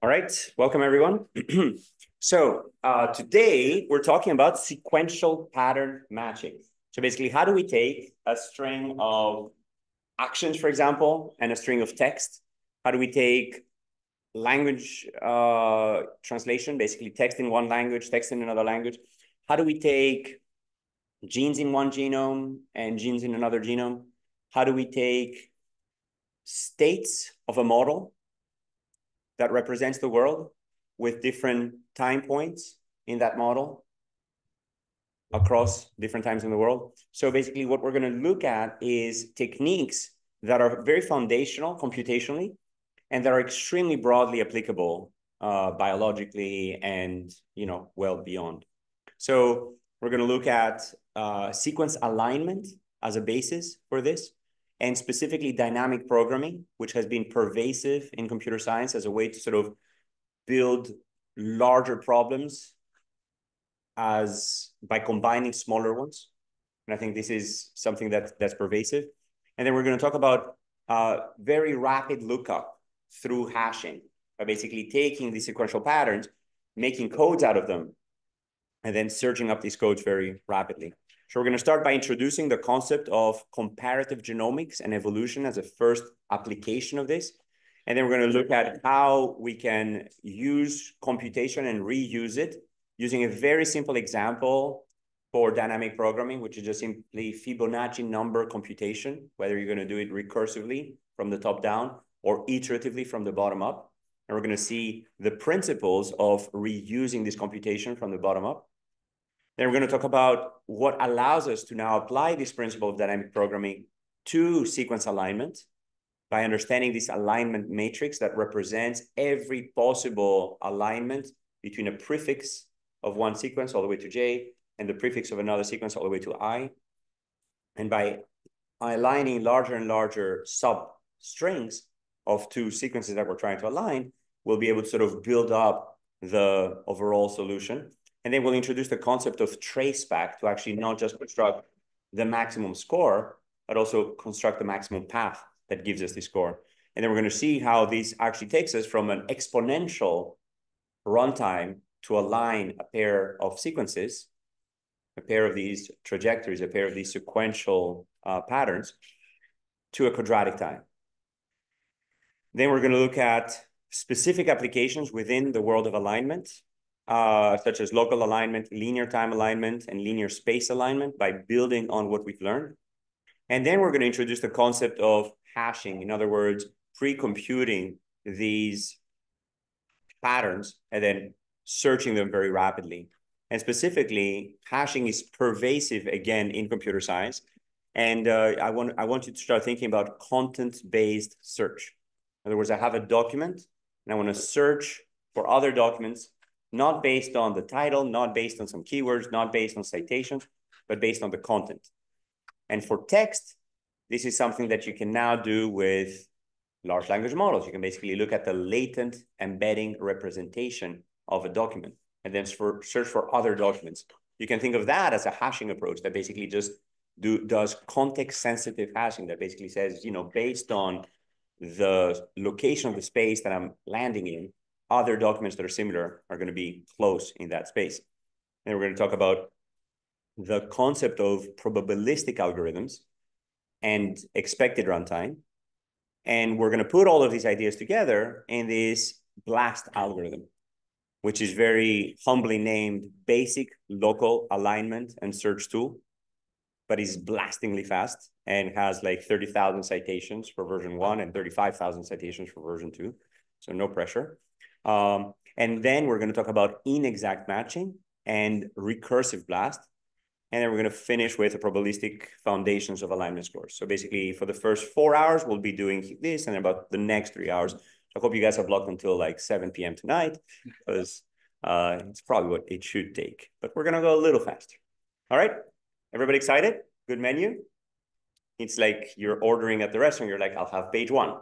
All right, welcome everyone. So today we're talking about sequential pattern matching. So basically, how do we take a string of actions, for example, and a string of text? How do we take language translation, basically text in one language, text in another language? How do we take genes in one genome and genes in another genome? How do we take states of a model that represents the world with different time points in that model across different times in the world? So basically what we're going to look at is techniques that are very foundational computationally and that are extremely broadly applicable biologically and, well beyond. So we're going to look at sequence alignment as a basis for this, and specifically dynamic programming, which has been pervasive in computer science as a way to sort of build larger problems by combining smaller ones. And I think this is something that's pervasive. And then we're going to talk about very rapid lookup through hashing, by basically taking these sequential patterns, making codes out of them, and then searching up these codes very rapidly. So we're going to start by introducing the concept of comparative genomics and evolution as a first application of this. And then we're going to look at how we can use computation and reuse it using a very simple example for dynamic programming, which is just simply Fibonacci number computation, whether you're going to do it recursively from the top down or iteratively from the bottom up. And we're going to see the principles of reusing this computation from the bottom up. Then we're going to talk about what allows us to now apply this principle of dynamic programming to sequence alignment by understanding this alignment matrix that represents every possible alignment between a prefix of one sequence all the way to J and the prefix of another sequence all the way to I. And by aligning larger and larger substrings of two sequences that we're trying to align, we'll be able to sort of build up the overall solution. And then we'll introduce the concept of traceback to actually not just construct the maximum score, but also construct the maximum path that gives us the score. And then we're going to see how this actually takes us from an exponential runtime to align a pair of sequences, a pair of these trajectories, a pair of these sequential patterns, to a quadratic time. Then we're going to look at specific applications within the world of alignment, such as local alignment, linear time alignment, and linear space alignment by building on what we've learned. And then we're going to introduce the concept of hashing. In other words, pre-computing these patterns and then searching them very rapidly. And specifically, hashing is pervasive, again, in computer science. And I want you to start thinking about content-based search. In other words, I have a document, and I want to search for other documents, not based on the title, not based on some keywords, not based on citations, but based on the content. And for text, this is something that you can now do with large language models. You can basically look at the latent embedding representation of a document and then search for other documents. You can think of that as a hashing approach that basically just does context-sensitive hashing that basically says, based on the location of the space that I'm landing in, other documents that are similar are going to be close in that space. And we're going to talk about the concept of probabilistic algorithms and expected runtime. And we're going to put all of these ideas together in this BLAST algorithm, which is very humbly named Basic Local Alignment and Search Tool, but is blastingly fast and has like 30,000 citations for version 1 and 35,000 citations for version 2. So no pressure. And then we're going to talk about inexact matching and recursive BLAST. And then we're going to finish with the probabilistic foundations of alignment scores. So basically, for the first 4 hours, we'll be doing this, and about the next 3 hours. I hope you guys have blocked until like 7 p.m. tonight, because it's probably what it should take. But we're going to go a little faster. All right? Everybody excited? Good menu? It's like you're ordering at the restaurant. You're like, I'll have page 1.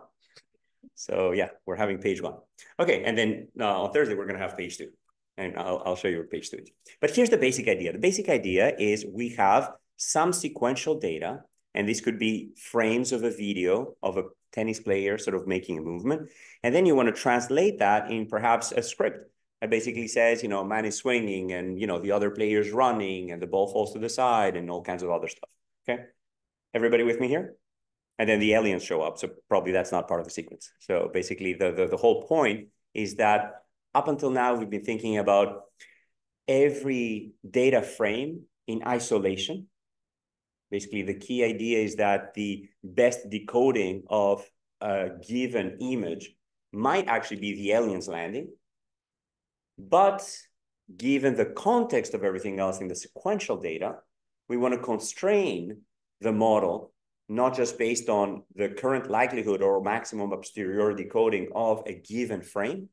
So yeah, we're having page 1. Okay, and then on Thursday, we're going to have page 2. And I'll show you what page 2 is. But here's the basic idea. The basic idea is we have some sequential data, and this could be frames of a video of a tennis player sort of making a movement. And then you want to translate that in perhaps a script that basically says, you know, a man is swinging and, you know, the other player's running and the ball falls to the side and all kinds of other stuff. Okay. Everybody with me here? And then the aliens show up. So probably that's not part of the sequence. So basically the whole point is that up until now, we've been thinking about every data frame in isolation. Basically, the key idea is that the best decoding of a given image might actually be the aliens landing. But given the context of everything else in the sequential data, we want to constrain the model, not just based on the current likelihood or maximum a posteriori decoding of a given frame,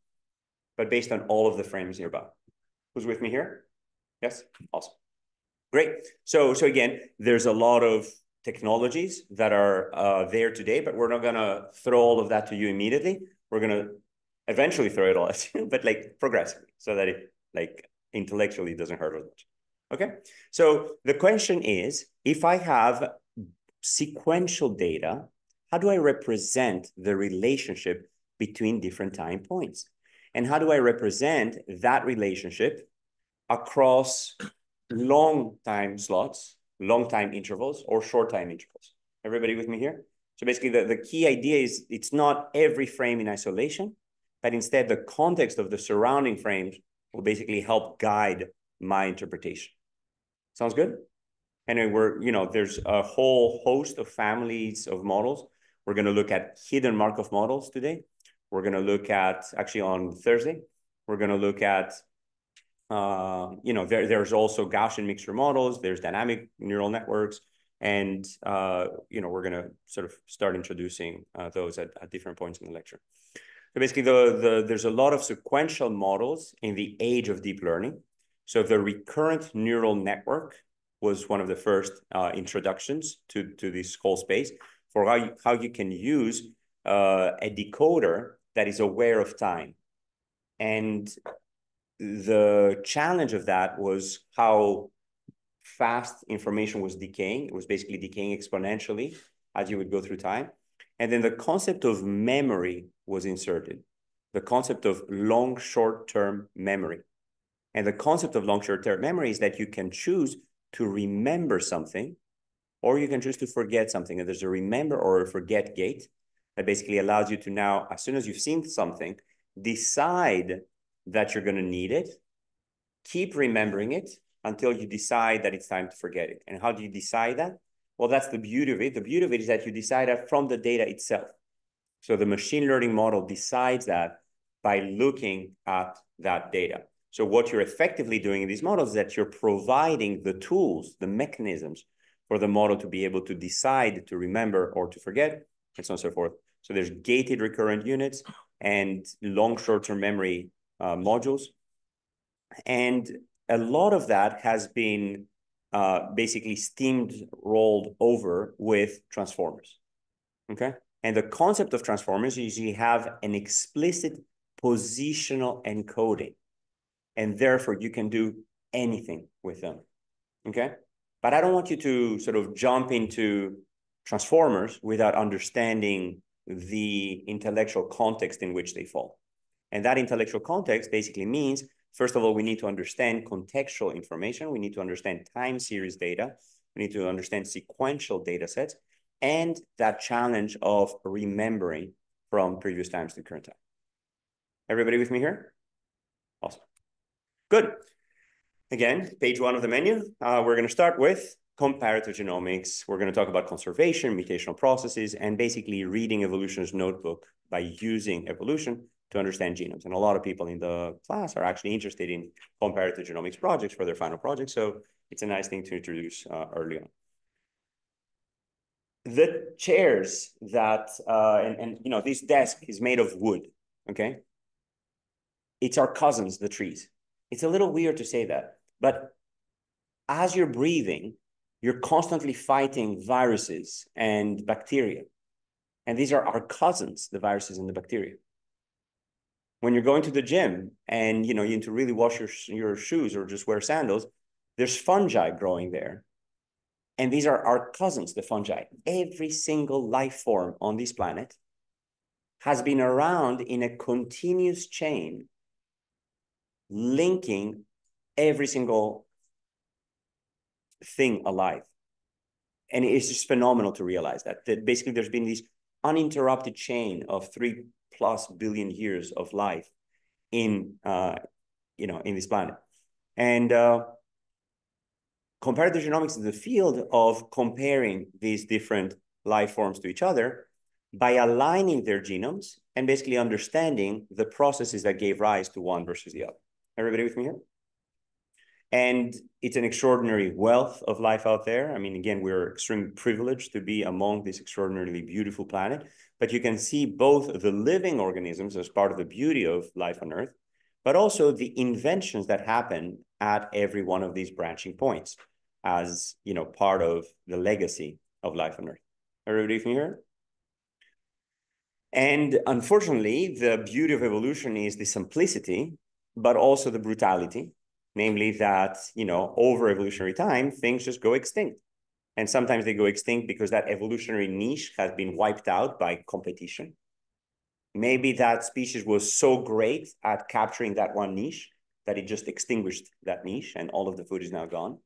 but based on all of the frames nearby. Who's with me here? Yes? Awesome. Great. So again, there's a lot of technologies that are there today, but we're not going to throw all of that to you immediately. We're going to eventually throw it all at you, but like progressively, so that it like intellectually doesn't hurt as much. Okay. So the question is, if I have sequential data, how do I represent the relationship between different time points? And how do I represent that relationship across long time slots, long time intervals, or short time intervals? Everybody with me here? So basically the key idea is it's not every frame in isolation, but instead the context of the surrounding frames will basically help guide my interpretation. Sounds good? Anyway, there's a whole host of families of models. We're going to look at hidden Markov models today. We're going to look at, actually on Thursday, we're going to look at, there's also Gaussian mixture models, there's dynamic neural networks, and, we're going to sort of start introducing those at different points in the lecture. So basically, there's a lot of sequential models in the age of deep learning. So the recurrent neural network was one of the first introductions to this whole space for how you can use a decoder that is aware of time. And the challenge of that was how fast information was decaying. It was basically decaying exponentially as you would go through time. And then the concept of memory was inserted, the concept of long short-term memory. And the concept of long short-term memory is that you can choose to remember something, or you can choose to forget something. And there's a remember or a forget gate that basically allows you to now, as soon as you've seen something, decide that you're going to need it, keep remembering it until you decide that it's time to forget it. And how do you decide that? Well, that's the beauty of it. The beauty of it is that you decide that from the data itself. So the machine learning model decides that by looking at that data. So what you're effectively doing in these models is that you're providing the tools, the mechanisms for the model to be able to decide to remember or to forget, and so on and so forth. So there's gated recurrent units and long short-term memory modules. And a lot of that has been basically rolled over with transformers, okay? And the concept of transformers is you have an explicit positional encoding, and therefore you can do anything with them, okay? But I don't want you to sort of jump into transformers without understanding the intellectual context in which they fall. And that intellectual context basically means, first of all, we need to understand contextual information. We need to understand time series data. We need to understand sequential data sets and that challenge of remembering from previous times to current time. Everybody with me here? Awesome. Good. Again, page 1 of the menu. We're going to start with comparative genomics. We're going to talk about conservation, mutational processes, and basically reading evolution's notebook by using evolution to understand genomes. And a lot of people in the class are actually interested in comparative genomics projects for their final project. So it's a nice thing to introduce early on. The chairs that, this desk is made of wood, okay? It's our cousins, the trees. It's a little weird to say that, but as you're breathing, you're constantly fighting viruses and bacteria. And these are our cousins, the viruses and the bacteria. When you're going to the gym and you need to really wash your shoes or just wear sandals, there's fungi growing there. And these are our cousins, the fungi. Every single life form on this planet has been around in a continuous chain linking every single thing alive. And it's just phenomenal to realize that basically there's been this uninterrupted chain of 3+ billion years of life in this planet. And comparative genomics is the field of comparing these different life forms to each other by aligning their genomes and basically understanding the processes that gave rise to one versus the other. Everybody with me here? And it's an extraordinary wealth of life out there. I mean, again, we're extremely privileged to be among this extraordinarily beautiful planet, but you can see both the living organisms as part of the beauty of life on Earth, but also the inventions that happen at every one of these branching points as, part of the legacy of life on Earth. Everybody from here? And unfortunately, the beauty of evolution is the simplicity, but also the brutality. Namely that, over evolutionary time, things just go extinct. And sometimes they go extinct because that evolutionary niche has been wiped out by competition. Maybe that species was so great at capturing that one niche that it just extinguished that niche and all of the food is now gone.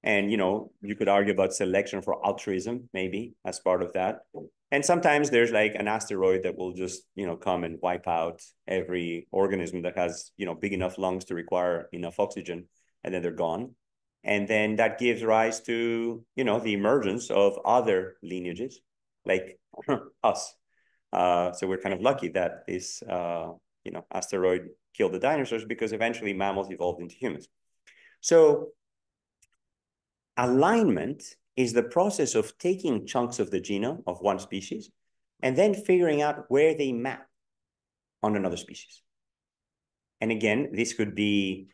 And, you could argue about selection for altruism, maybe, as part of that. And sometimes there's like an asteroid that will just, come and wipe out every organism that has, big enough lungs to require enough oxygen, and then they're gone. And then that gives rise to, the emergence of other lineages, like us. So we're kind of lucky that this, asteroid killed the dinosaurs because eventually mammals evolved into humans. So alignment is the process of taking chunks of the genome of one species and then figuring out where they map on another species. And again, this could be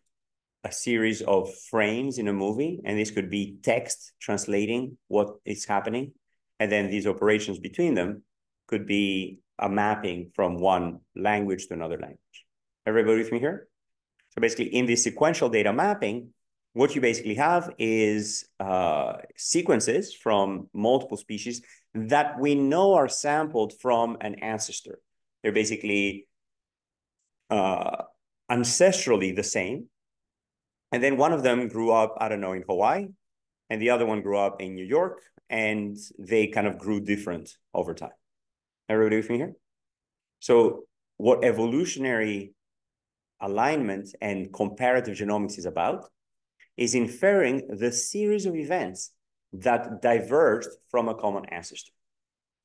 a series of frames in a movie, and this could be text translating what is happening. And then these operations between them could be a mapping from one language to another language. Everybody with me here? So basically in this sequential data mapping, what you basically have is sequences from multiple species that we know are sampled from an ancestor. They're basically ancestrally the same. And then one of them grew up, I don't know, in Hawaii, and the other one grew up in New York, and they kind of grew different over time. Everybody with me here? So what evolutionary alignment and comparative genomics is about is inferring the series of events that diverged from a common ancestor.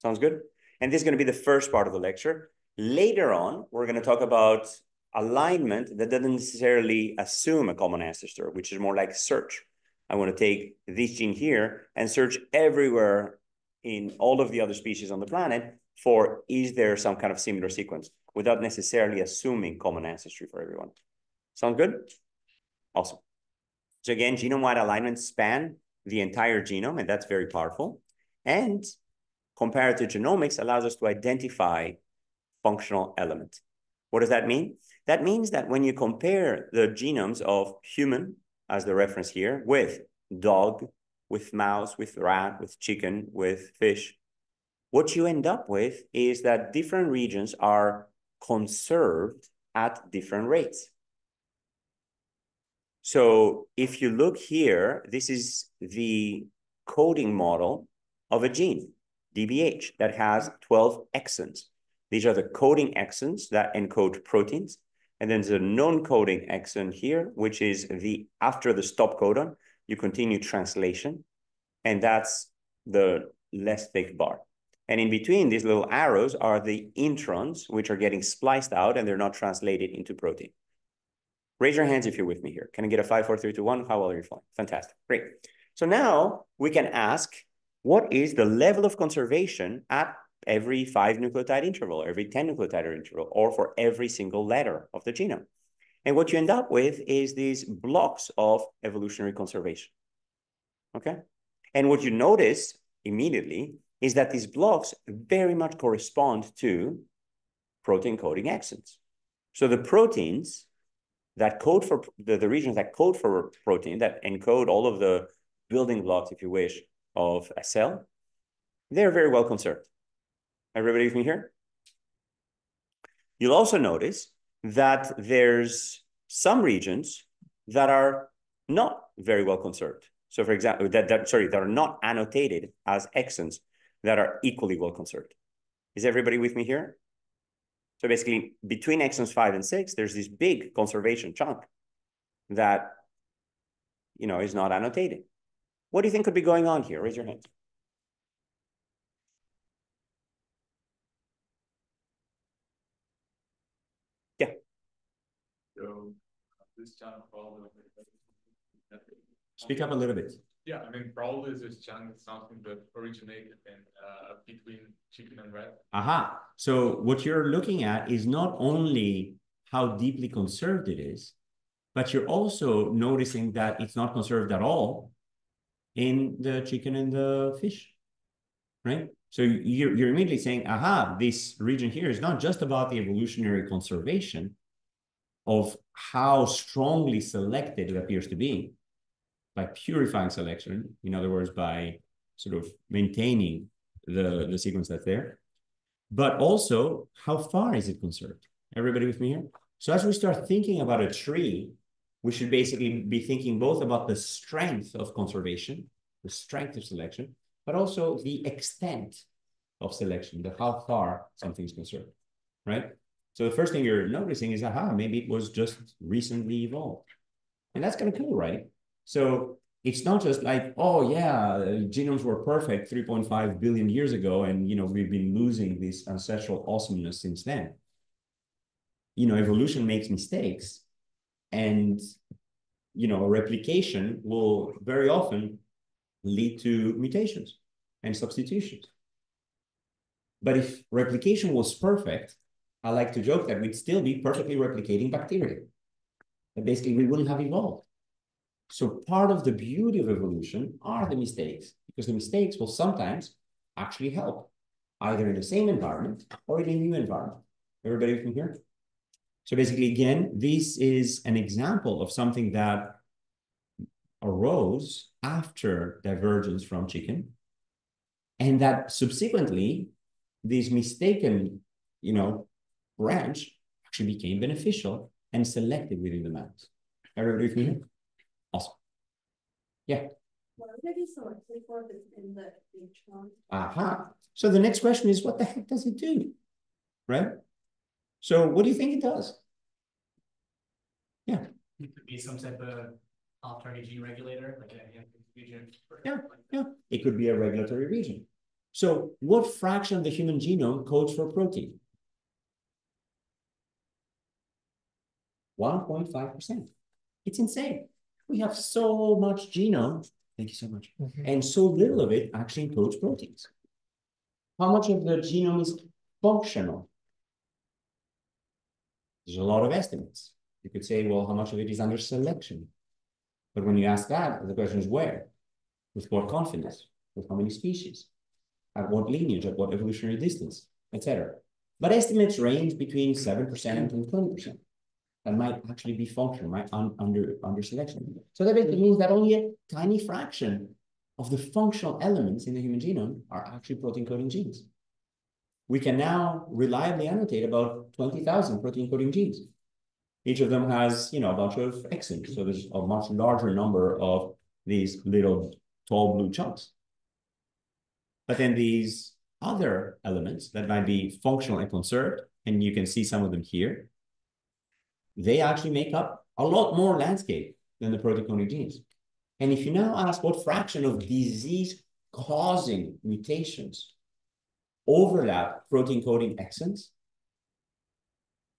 Sounds good? And this is going to be the first part of the lecture. Later on, we're going to talk about alignment that doesn't necessarily assume a common ancestor, which is more like search. I want to take this gene here and search everywhere in all of the other species on the planet for, is there some kind of similar sequence, without necessarily assuming common ancestry for everyone. Sound good? Awesome. So again, genome-wide alignments span the entire genome, and that's very powerful. And comparative genomics allows us to identify functional elements. What does that mean? That means that when you compare the genomes of human, as the reference here, with dog, with mouse, with rat, with chicken, with fish, what you end up with is that different regions are conserved at different rates. So if you look here, this is the coding model of a gene, DBH, that has 12 exons. These are the coding exons that encode proteins. And then there's a non-coding exon here, which is after the stop codon, you continue translation. And that's the less thick bar. And in between, these little arrows are the introns, which are getting spliced out and they're not translated into protein. Raise your hands if you're with me here. Can I get a 5, 4, 3, 2, 1? How well are you following? Fantastic. Great. So now we can ask, what is the level of conservation at every 5 nucleotide interval, every 10 nucleotide interval, or for every single letter of the genome? And what you end up with is these blocks of evolutionary conservation. Okay? And what you notice immediately is that these blocks very much correspond to protein coding exons. So the proteins that code for the regions that code for protein, that encode all of the building blocks, if you wish, of a cell, they're very well conserved. Everybody with me here? You'll also notice that there's some regions that are not very well conserved. So for example, that are not annotated as exons that are equally well conserved. Is everybody with me here? So basically, between exons 5 and 6, there's this big conservation chunk that, is not annotated. What do you think could be going on here? Raise your hand. Yeah. So this chunk probably. Speak up a little bit. Yeah, I mean, probably this chunk is something that originated in between chicken and rat. Aha. So what you're looking at is not only how deeply conserved it is, but you're also noticing that it's not conserved at all in the chicken and the fish, right? So you're immediately saying, aha, this region here is not just about the evolutionary conservation of how strongly selected it appears to be by purifying selection, in other words, by sort of maintaining the sequence that's there, but also how far is it conserved? Everybody with me here? So as we start thinking about a tree, we should basically be thinking both about the strength of conservation, the strength of selection, but also the extent of selection, the how far something's conserved, right? So the first thing you're noticing is, aha, maybe it was just recently evolved. And that's kind of cool, right? So it's not just like, oh yeah, genomes were perfect 3.5 billion years ago, and we've been losing this ancestral awesomeness since then. Evolution makes mistakes, and replication will very often lead to mutations and substitutions. But if replication was perfect, I like to joke that we'd still be perfectly replicating bacteria. That basically we wouldn't have evolved. So part of the beauty of evolution are the mistakes, because the mistakes will sometimes actually help, either in the same environment or in a new environment. Everybody with me here? So basically, again, this is an example of something that arose after divergence from chicken, and that subsequently, this mistaken, branch actually became beneficial and selected within the mouse. Everybody with me here? Awesome. Yeah. What would I be selected for if it's in the H1? Aha. So the next question is, what the heck does it do? Right? So what do you think it does? Yeah. It could be some type of off-target gene regulator, like a region. Yeah. It could be a regulatory region. So what fraction of the human genome codes for protein? 1.5%. It's insane. We have so much genome. Thank you so much. And so little of it actually encodes proteins. How much of the genome is functional? There's a lot of estimates. You could say, well, how much of it is under selection? But when you ask that, the question is where? With what confidence? With how many species? At what lineage? At what evolutionary distance? Etc. But estimates range between 7% and 20%. That might actually be functional, right? Under selection. So that basically means that only a tiny fraction of the functional elements in the human genome are actually protein coding genes. We can now reliably annotate about 20,000 protein coding genes. Each of them has, a bunch of exons. So there's a much larger number of these little tall blue chunks. But then these other elements that might be functional and conserved, and you can see some of them here, they actually make up a lot more landscape than the protein coding genes. And if you now ask what fraction of disease-causing mutations overlap protein coding exons,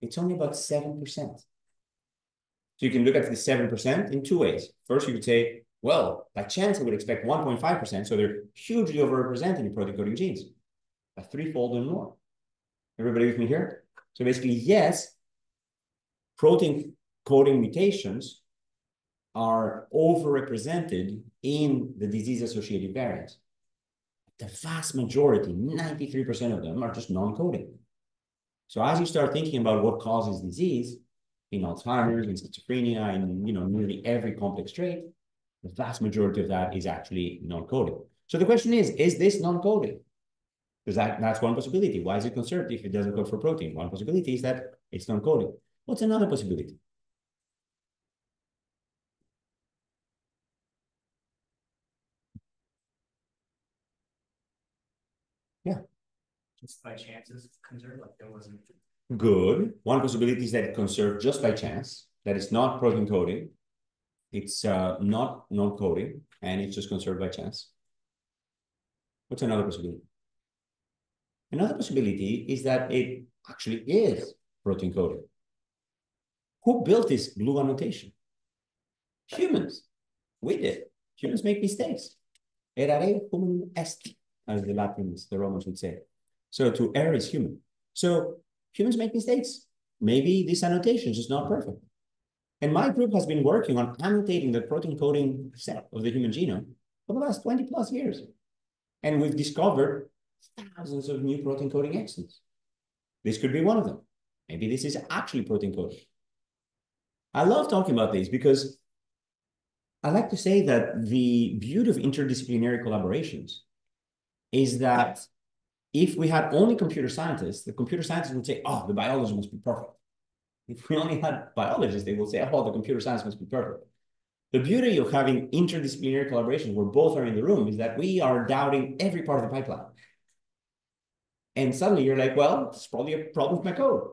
it's only about 7%. So you can look at the 7% in two ways. First, you could say, well, by chance, I would expect 1.5%, so they're hugely overrepresented in protein coding genes, by threefold and more. Everybody with me here? So basically, yes, protein coding mutations are overrepresented in the disease-associated variants. the vast majority, 93% of them, are just non-coding. So as you start thinking about what causes disease in Alzheimer's, in schizophrenia, in nearly every complex trait, the vast majority of that is actually non-coding. So the question is this non-coding? Because that's one possibility. Why is it conserved if it doesn't code for protein? One possibility is that it's non-coding. What's another possibility? Yeah. Just by chance is conserved, like there wasn't. Good. One possibility is that it conserved just by chance, that it's not protein coding, it's not non-coding, and it's just conserved by chance. What's another possibility? Another possibility is that it actually is protein coding. Who built this blue annotation? Humans. We did. Humans make mistakes. Errare humanum est, as the Latins, the Romans would say. So to err is human. So humans make mistakes. Maybe this annotation is just not perfect. And my group has been working on annotating the protein coding set of the human genome for the last 20 plus years. And we've discovered thousands of new protein coding exons. This could be one of them. Maybe this is actually protein coding. I love talking about this because I like to say that the beauty of interdisciplinary collaborations is that if we had only computer scientists, the computer scientists would say, oh, the biology must be perfect. If we only had biologists, they will say, oh, the computer science must be perfect. The beauty of having interdisciplinary collaboration where both are in the room is that we are doubting every part of the pipeline. And suddenly you're like, well, it's probably a problem with my code.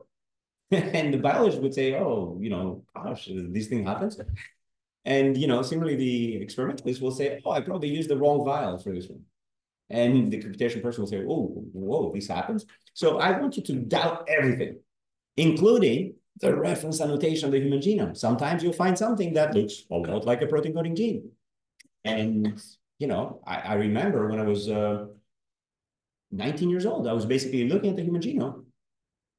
And the biologist would say, oh, gosh, this thing happens. And, similarly, the experimentalist will say, oh, I probably used the wrong vial for this one. And the computation person will say, oh, whoa, this happens. So I want you to doubt everything, including the reference annotation of the human genome. Sometimes you'll find something that looks a lot like a protein coding gene. And, I remember when I was 19 years old, I was basically looking at the human genome.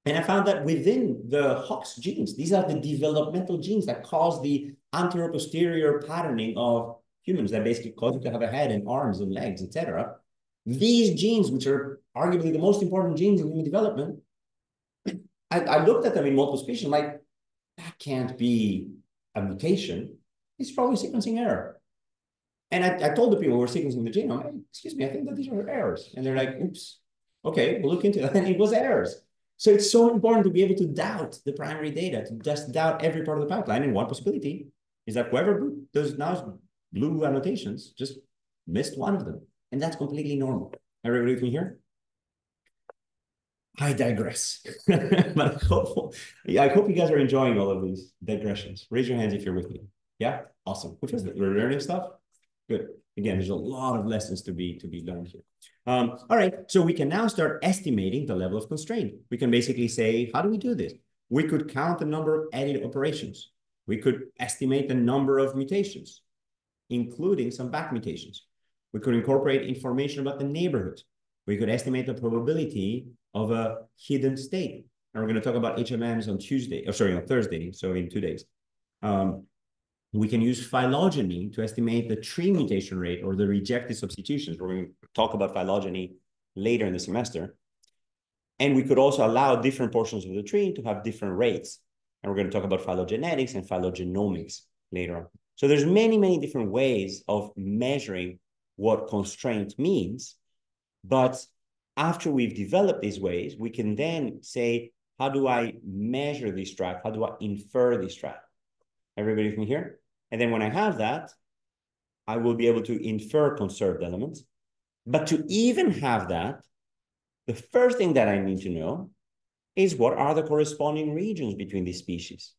And I found that within the Hox genes, these are the developmental genes that cause the anterior-posterior patterning of humans that basically cause you to have a head and arms and legs, etc. These genes, which are arguably the most important genes in human development, I looked at them in multiple species, like, that can't be a mutation. It's probably sequencing error. And I told the people who were sequencing the genome, hey, excuse me, I think that these are errors. And they're like, oops, okay, we'll look into it. And it was errors. So it's so important to be able to doubt the primary data, to just doubt every part of the pipeline. And one possibility is that whoever does now blue annotations just missed one of them. And that's completely normal. Everybody with me here? I digress. But I hope you guys are enjoying all of these digressions. Raise your hands if you're with me. Yeah? Awesome. Which was it? We're learning stuff? Good. Again, there's a lot of lessons to be learned here. All right, so we can now start estimating the level of constraint. We can basically say, how do we do this? We could count the number of edit operations. We could estimate the number of mutations, including some back mutations. We could incorporate information about the neighborhood. We could estimate the probability of a hidden state. And we're going to talk about HMMs on Thursday, so in 2 days. We can use phylogeny to estimate the tree mutation rate or the rejected substitutions. We're going to talk about phylogeny later in the semester. And we could also allow different portions of the tree to have different rates. And we're going to talk about phylogenetics and phylogenomics later on. So there's many, many different ways of measuring what constraint means. But after we've developed these ways, we can then say, how do I measure this track? How do I infer this track? Everybody with me here? And then when I have that, I will be able to infer conserved elements. But to even have that, the first thing that I need to know is what are the corresponding regions between these species.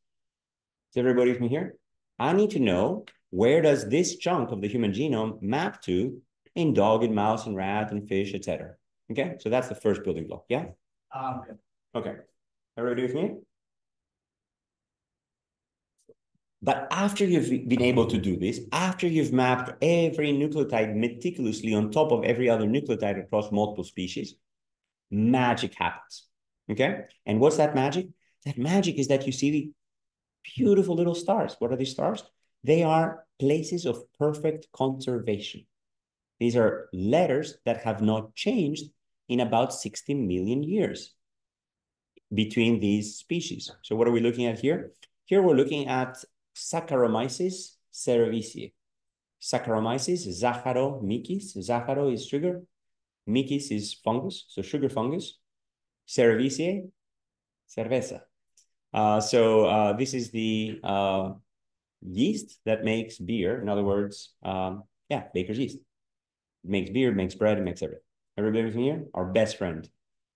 Is everybody with me here? I need to know where does this chunk of the human genome map to in dog and mouse and rat and fish, etc. Okay, so that's the first building block. Yeah? Okay. Everybody with me? But after you've been able to do this, after you've mapped every nucleotide meticulously on top of every other nucleotide across multiple species, magic happens, okay? And what's that magic? That magic is that you see the beautiful little stars. What are these stars? They are places of perfect conservation. These are letters that have not changed in about 60 million years between these species. So what are we looking at here? Here we're looking at Saccharomyces cerevisiae. Saccharomyces, Saccharomyces. Saccharomyces is sugar. Myces is fungus, so sugar fungus. Cerevisiae, cerveza. This is the yeast that makes beer. In other words, baker's yeast. It makes beer, it makes bread, it makes everything. Everybody here? Our best friend.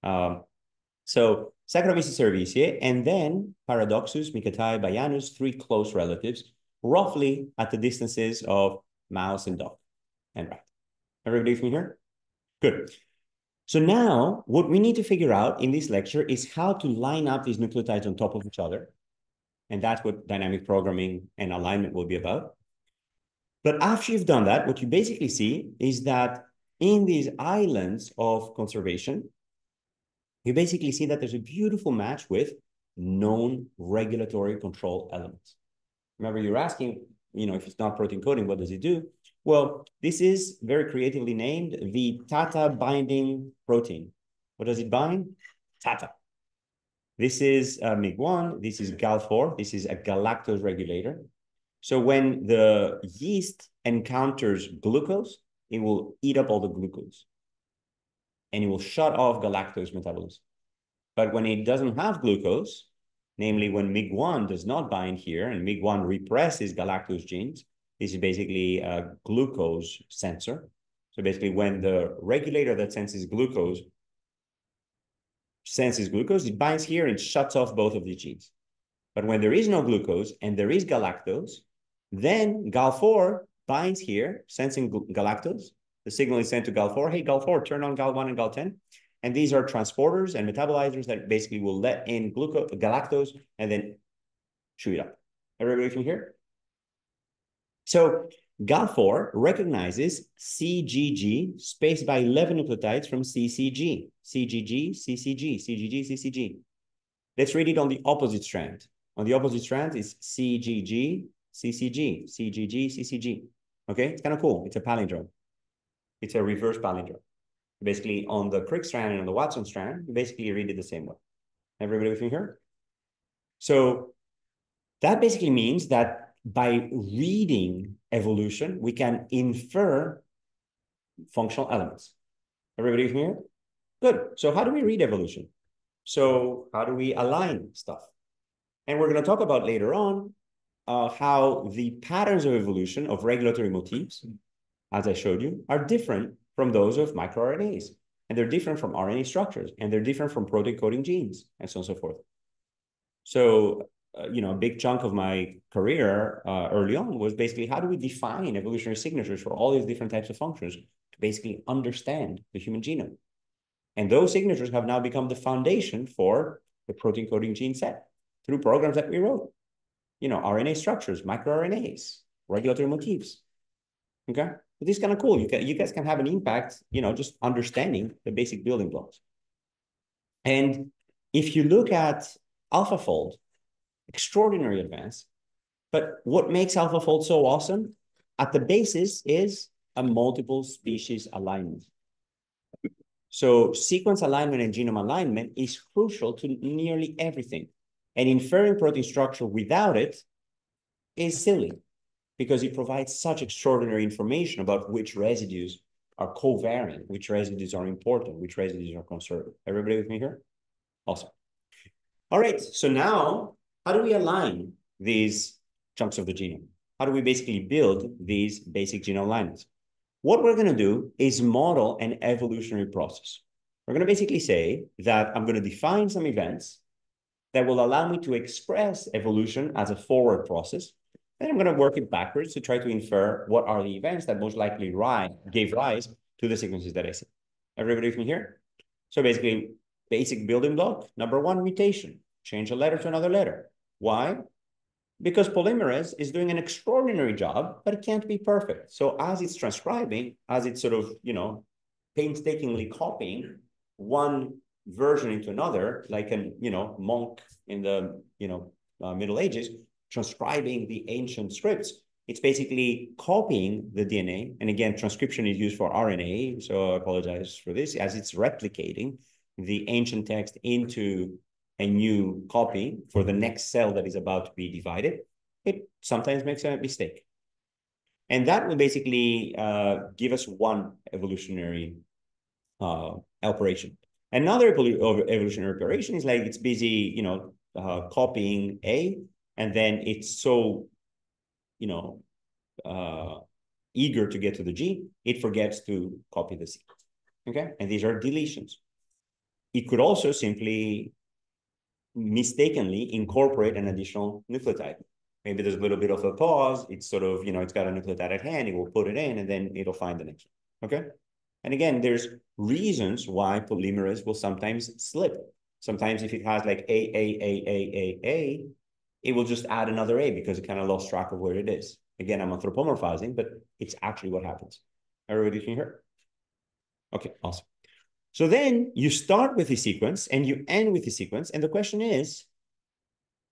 So Saccharomyces cerevisiae, and then Paradoxus, Mycetai, Baianus, 3 close relatives, roughly at the distances of mouse and dog and rat. Everybody from here? Good. So now what we need to figure out in this lecture is how to line up these nucleotides on top of each other. And that's what dynamic programming and alignment will be about. But after you've done that, what you basically see is that in these islands of conservation, you basically see that there's a beautiful match with known regulatory control elements. Remember, you're asking, if it's not protein coding, what does it do? Well, this is very creatively named the TATA binding protein. What does it bind? TATA. This is MIG1, this is GAL4, this is a galactose regulator. So when the yeast encounters glucose, it will eat up all the glucose and it will shut off galactose metabolism. But when it doesn't have glucose, namely when MIG1 does not bind here and MIG1 represses galactose genes, this is basically a glucose sensor. So basically when the regulator that senses glucose, it binds here and shuts off both of the genes. But when there is no glucose and there is galactose, then GAL4 binds here, sensing galactose. The signal is sent to GAL4. Hey, GAL4, turn on GAL1 and GAL10. And these are transporters and metabolizers that basically will let in galactose and then chew it up. Everybody from here? So GAL4 recognizes CGG spaced by 11 nucleotides from CCG. CGG, CCG, CGG, CCG. Let's read it on the opposite strand. On the opposite strand is CGG, CCG, CGG, CCG. Okay, it's kind of cool. It's a palindrome. It's a reverse palindrome. Basically, on the Crick strand and on the Watson strand, you basically read it the same way. Everybody with me here? So that basically means that by reading evolution, we can infer functional elements. Everybody with me here? Good. So how do we read evolution? So how do we align stuff? And we're going to talk about later on how the patterns of evolution of regulatory motifs, as I showed you, are different from those of microRNAs. And they're different from RNA structures. And they're different from protein coding genes, and so on and so forth. So, a big chunk of my career early on was basically how do we define evolutionary signatures for all these different types of functions to basically understand the human genome. And those signatures have now become the foundation for the protein coding gene set through programs that we wrote. RNA structures, microRNAs, regulatory motifs. Okay? But this is kind of cool. You guys can have an impact, just understanding the basic building blocks. And if you look at AlphaFold, extraordinary advance. But what makes AlphaFold so awesome? At the basis is a multiple species alignment. So sequence alignment and genome alignment is crucial to nearly everything. And inferring protein structure without it is silly because it provides such extraordinary information about which residues are covariant, which residues are important, which residues are conserved. Everybody with me here? Awesome. All right, so now, how do we align these chunks of the genome? How do we basically build these basic genome alignments? What we're going to do is model an evolutionary process. We're going to basically say that I'm going to define some events that will allow me to express evolution as a forward process. Then I'm going to work it backwards to try to infer what are the events that most likely gave rise to the sequences that I see. Everybody with me here? So basically, basic building block, number one, mutation. Change a letter to another letter. Why? Because polymerase is doing an extraordinary job, but it can't be perfect. So as it's transcribing, as it's sort of, painstakingly copying one version into another, like an, monk in the, Middle Ages, transcribing the ancient scripts, It's basically copying the DNA. And again, transcription is used for RNA. So I apologize for this, as it's replicating the ancient text into a new copy for the next cell that is about to be divided. It sometimes makes a mistake. And that will basically give us one evolutionary operation. Another evolutionary operation is like it's busy, you know, copying A, and then it's so, you know, eager to get to the G, it forgets to copy the C. Okay, and these are deletions. It could also simply mistakenly incorporate an additional nucleotide. Maybe there's a little bit of a pause. It's sort of, you know, it's got a nucleotide at hand. It will put it in, and then it'll find the next one. Okay. And again, there's reasons why polymerase will sometimes slip. Sometimes if it has like A, it will just add another A because it kind of lost track of where it is. Again, I'm anthropomorphizing, but it's actually what happens. Everybody can hear? Okay, awesome. So then you start with the sequence and you end with the sequence. And the question is,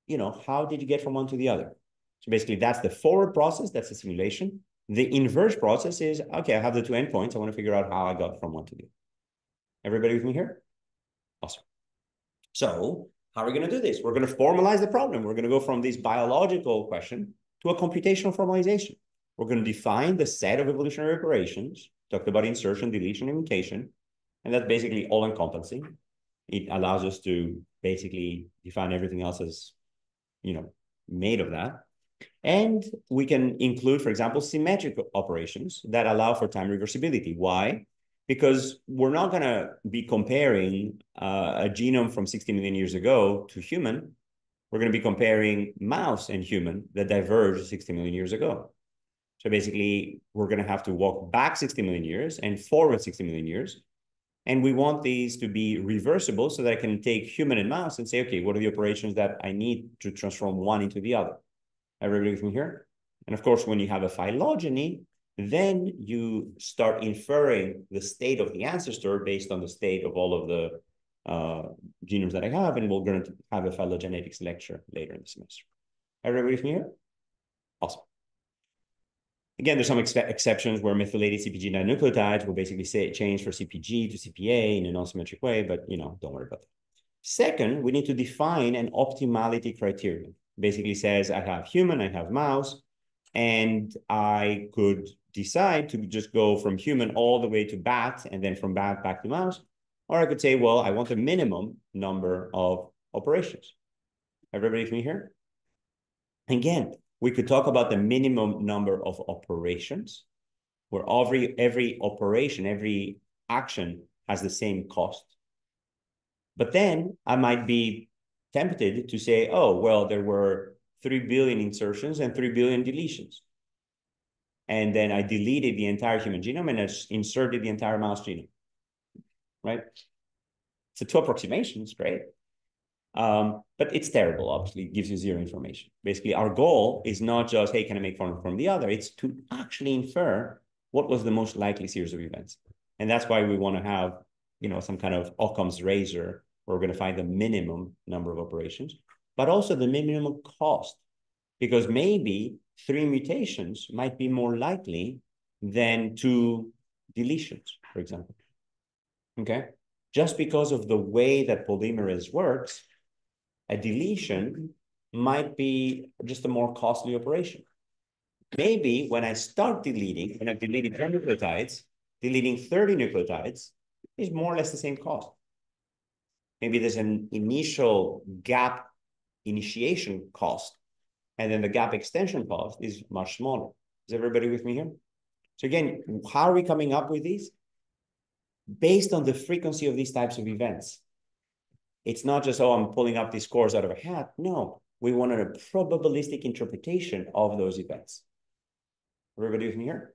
you know, how did you get from one to the other? So basically that's the forward process, that's the simulation. The inverse process is, okay, I have the two endpoints. I want to figure out how I got from one to the other. Everybody with me here? Awesome. So how are we going to do this? We're going to formalize the problem. We're going to go from this biological question to a computational formalization. We're going to define the set of evolutionary operations, talked about insertion, deletion, and mutation, and that's basically all-encompassing. It allows us to basically define everything else as, you know, made of that. And we can include, for example, symmetric operations that allow for time reversibility. Why? Because we're not going to be comparing a genome from 60 million years ago to human. We're going to be comparing mouse and human that diverged 60 million years ago. So basically, we're going to have to walk back 60 million years and forward 60 million years. And we want these to be reversible so that I can take human and mouse and say, okay, what are the operations that I need to transform one into the other? Everybody with me here? And of course, when you have a phylogeny, then you start inferring the state of the ancestor based on the state of all of the genomes that I have, and we're going to have a phylogenetics lecture later in the semester. Everybody with me here? Awesome. Again, there's some exceptions where methylated CpG nucleotides will basically say change for CpG to CPA in a non-symmetric way, but you know, don't worry about that. Second, we need to define an optimality criterion. Basically says I have human, I have mouse, and I could decide to just go from human all the way to bat, and then from bat back to mouse. Or I could say, well, I want a minimum number of operations. Everybody with me here? Again, we could talk about the minimum number of operations, where every operation, every action has the same cost. But then I might be tempted to say, oh, well, there were 3 billion insertions and 3 billion deletions. And then I deleted the entire human genome and I inserted the entire mouse genome, right? So two approximations, great. But it's terrible, obviously, it gives you zero information. Basically, our goal is not just, hey, can I make one from the other? It's to actually infer what was the most likely series of events. And that's why we want to have, you know, some kind of Occam's razor where we're going to find the minimum number of operations, but also the minimum cost, because maybe 3 mutations might be more likely than 2 deletions, for example. Okay? Just because of the way that polymerase works, a deletion might be just a more costly operation. Maybe when I start deleting, when I've deleted 10 nucleotides, deleting 30 nucleotides is more or less the same cost. Maybe there's an initial gap initiation cost, and then the gap extension cost is much smaller. Is everybody with me here? So again, how are we coming up with these? Based on the frequency of these types of events. It's not just, oh, I'm pulling up these scores out of a hat. No, we wanted a probabilistic interpretation of those events. Everybody with me here?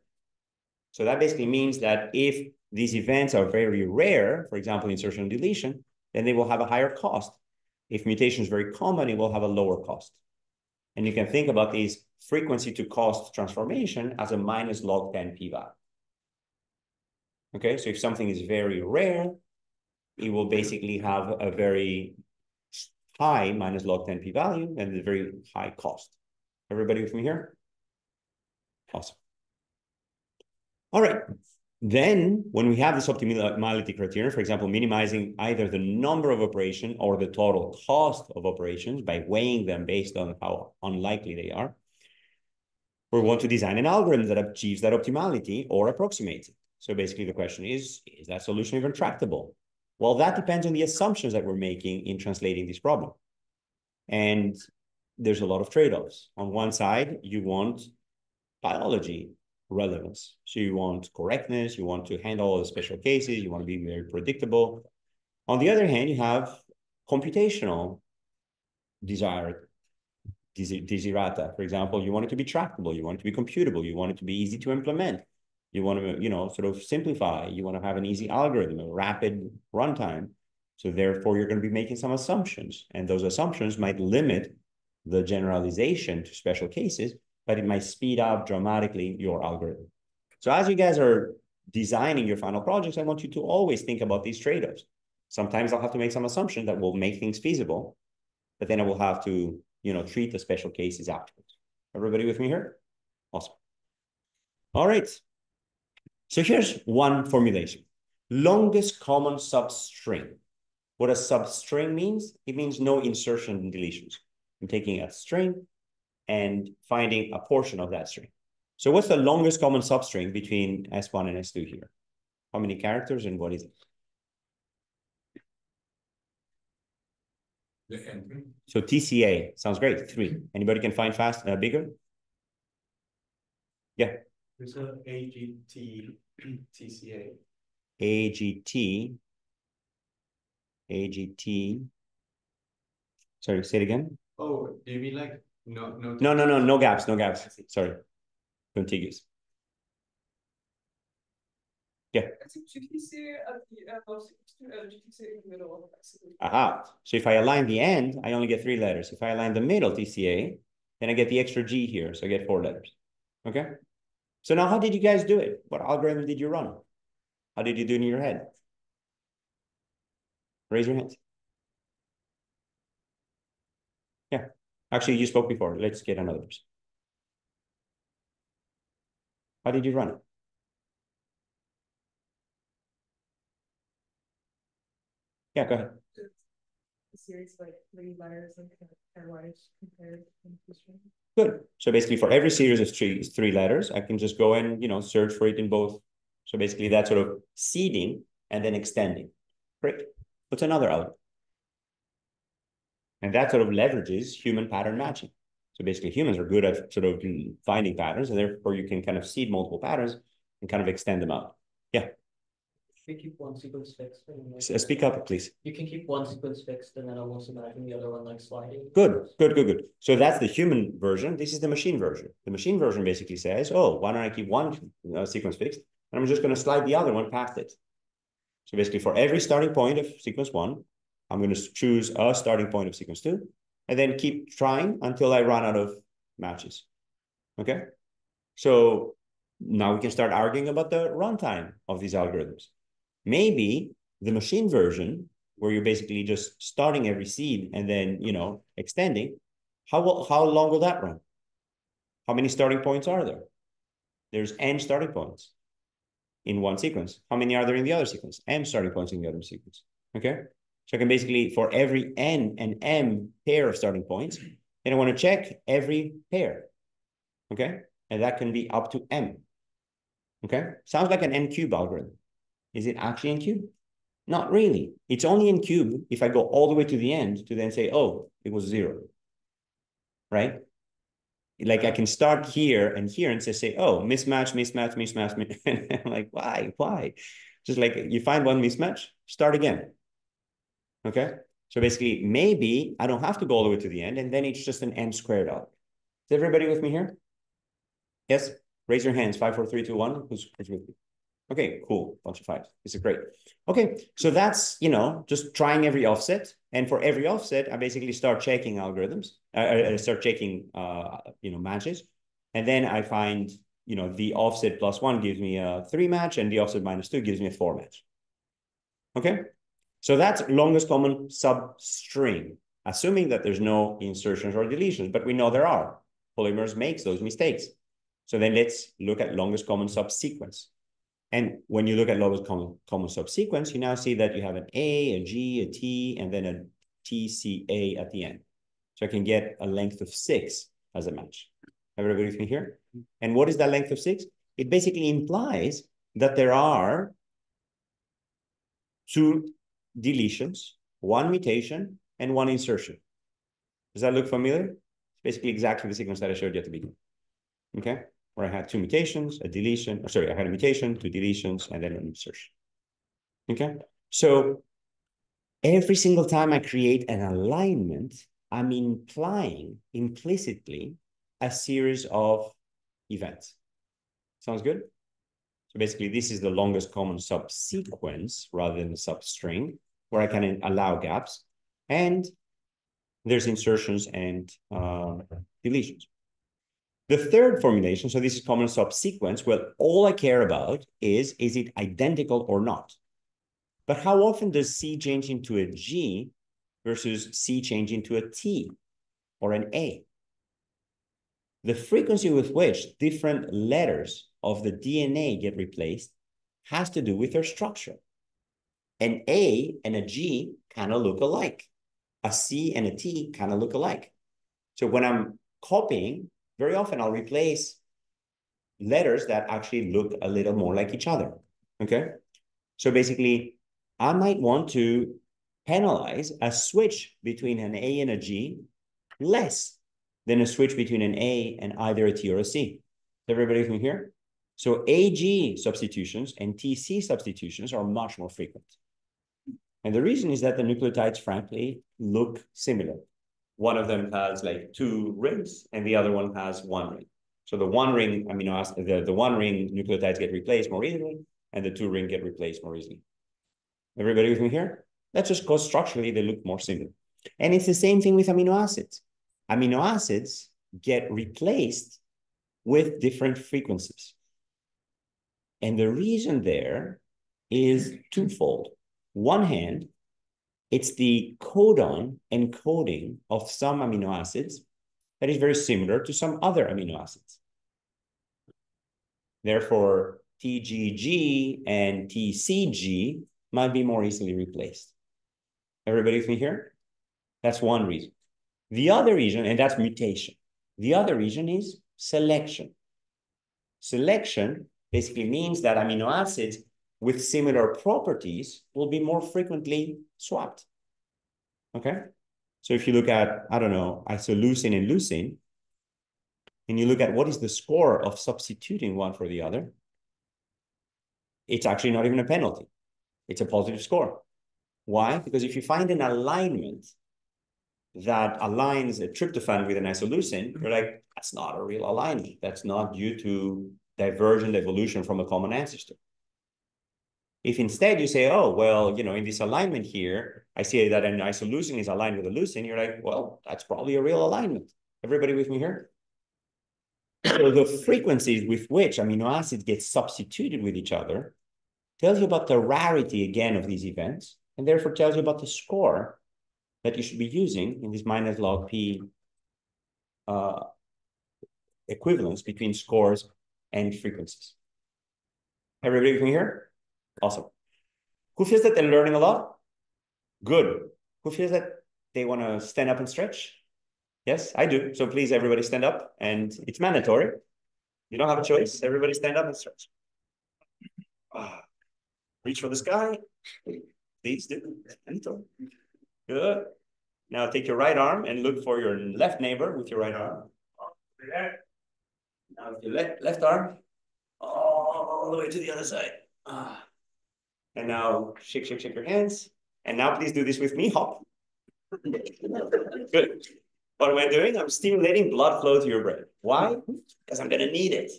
So that basically means that if these events are very rare, for example, insertion and deletion, then they will have a higher cost. If mutation is very common, it will have a lower cost. And you can think about these frequency to cost transformation as a minus log 10 p-value. Okay, so if something is very rare, it will basically have a very high minus log 10 p-value and a very high cost. Everybody with me here? Awesome. All right. Then when we have this optimality criterion, for example, minimizing either the number of operations or the total cost of operations by weighing them based on how unlikely they are, we want to design an algorithm that achieves that optimality or approximates it. So basically the question is that solution even tractable? Well, that depends on the assumptions that we're making in translating this problem. And there's a lot of trade-offs. On one side, you want biology relevance. So you want correctness, you want to handle all the special cases, you want to be very predictable. On the other hand, you have computational desiderata. For example, you want it to be tractable, you want it to be computable, you want it to be easy to implement. You want to, sort of simplify. You want to have an easy algorithm, a rapid runtime. So therefore, you're going to be making some assumptions. And those assumptions might limit the generalization to special cases, but it might speed up dramatically your algorithm. So as you guys are designing your final projects, I want you to always think about these trade-offs. Sometimes I'll have to make some assumption that will make things feasible, but then I will have to, treat the special cases afterwards. Everybody with me here? Awesome. All right. So here's one formulation. Longest common substring. What a substring means? It means no insertion and deletions. I'm taking a string and finding a portion of that string. So what's the longest common substring between S1 and S2 here? How many characters and what is it? So TCA sounds great. 3. Anybody can find bigger? Yeah. There's a AGT TCA. AGT. Sorry, say it again. Oh, do you mean like No gaps. Sorry. Contiguous. Yeah. Aha. So if I align the end, I only get 3 letters. If I align the middle, TCA, then I get the extra G here. So I get 4 letters. Okay. So now how did you guys do it? What algorithm did you run? How did you do it in your head? Raise your hands. Yeah. Actually, you spoke before. Let's get another person. How did you run it? Yeah, go ahead. A series like 3 letters and pairwise compared to. Good. So basically for every series of 3 letters, I can just go and, search for it in both. So basically that's sort of seeding and then extending. Great. What's another algorithm? And that sort of leverages human pattern matching. So basically humans are good at sort of finding patterns, and therefore you can kind of seed multiple patterns and kind of extend them out. Yeah. You keep one sequence fixed. Speak up, please. You can keep one sequence fixed and then almost imagine the other one like sliding. Good. So that's the human version. This is the machine version. The machine version basically says, oh, why don't I keep one sequence fixed? And I'm just going to slide the other one past it. So basically for every starting point of sequence 1, I'm going to choose a starting point of sequence 2, and then keep trying until I run out of matches. Okay? So now we can start arguing about the runtime of these algorithms. Maybe the machine version, where you're basically just starting every seed and then, extending, how long will that run? How many starting points are there? There's n starting points in one sequence. How many are there in the other sequence? M starting points in the other sequence. Okay? So I can basically, for every n and m pair of starting points, then I want to check every pair. Okay? And that can be up to m. Okay? Sounds like an n-cube algorithm. Is it actually n-cube? Not really. It's only n-cube if I go all the way to the end to then say, oh, it was 0. Right? Like I can start here and say, oh, mismatch. I'm like, why? Just like you find one mismatch, start again. Okay? So basically, maybe I don't have to go all the way to the end, and then it's just an n squared algorithm. Is everybody with me here? Yes? Raise your hands. 5, 4, 3, 2, 1. Who's with me? Okay, cool. Bunch of 5s. This is great. Okay, so that's, just trying every offset. And for every offset, I basically start checking algorithms. I start checking, matches. And then I find, the offset +1 gives me a 3 match, and the offset -2 gives me a 4 match. Okay? So that's longest common substring, assuming that there's no insertions or deletions. But we know there are. Polymers makes those mistakes. So then let's look at longest common subsequence. And when you look at longest common subsequence, you now see that you have an A, a G, a T, and then a TCA at the end. So I can get a length of 6 as a match. Everybody with me here? And what is that length of 6? It basically implies that there are 2 deletions, 1 mutation, and 1 insertion. Does that look familiar? It's basically exactly the sequence that I showed you at the beginning. Okay? Where I had 2 mutations, a deletion, I had a mutation, 2 deletions, and then an insertion. Okay? So every single time I create an alignment, I'm implying implicitly a series of events. Sounds good? So basically, this is the longest common subsequence rather than the substring, where I can allow gaps. And there's insertions and deletions. The third formulation, so this is common subsequence. Well, all I care about is it identical or not? But how often does C change into a G versus C change into a T or an A? The frequency with which different letters of the DNA get replaced has to do with their structure. An A and a G kind of look alike. A C and a T kind of look alike. So when I'm copying, very often I'll replace letters that actually look a little more like each other, okay? So basically, I might want to penalize a switch between an A and a G less than a switch between an A and either a T or a C. Is everybody from here? So AG substitutions and TC substitutions are much more frequent. And the reason is that the nucleotides, frankly, look similar. One of them has like 2 rings and the other one has 1 ring. So the 1 ring amino acid, the 1 ring nucleotides get replaced more easily and the 2 ring get replaced more easily. Everybody with me here? That's just because structurally they look more similar. And it's the same thing with amino acids. Amino acids get replaced with different frequencies. And the reason there is twofold. One hand, it's the codon encoding of some amino acids that is very similar to some other amino acids. Therefore, TGG and TCG might be more easily replaced. Everybody with me here? That's one reason. The other reason, and that's mutation. The other reason is selection. Selection basically means that amino acids with similar properties will be more frequently swapped. Okay? So if you look at, I don't know, isoleucine and leucine, and you look at what is the score of substituting one for the other, it's actually not even a penalty. It's a positive score. Why? Because if you find an alignment that aligns a tryptophan with an isoleucine, you're like, that's not a real alignment. That's not due to divergent evolution from a common ancestor. If instead you say, oh, well, you know, in this alignment here, I see that an isoleucine is aligned with a leucine, you're like, well, that's probably a real alignment. Everybody with me here? So the frequencies with which amino acids get substituted with each other tells you about the rarity, again, of these events, and therefore tells you about the score that you should be using in this minus log P equivalence between scores and frequencies. Everybody with me here? Awesome. Who feels that they're learning a lot? Good. Who feels that they want to stand up and stretch? Yes, I do. So please, everybody stand up, and it's mandatory. You don't have a choice. Everybody stand up and stretch. Reach for the sky. Please do. Mandatory. Good. Now take your right arm and look for your left neighbor with your right arm. There. Now with your left arm, all the way to the other side. And now shake your hands. And now please do this with me. Hop. Good. What am I doing? I'm stimulating blood flow to your brain. Why? Because I'm going to need it.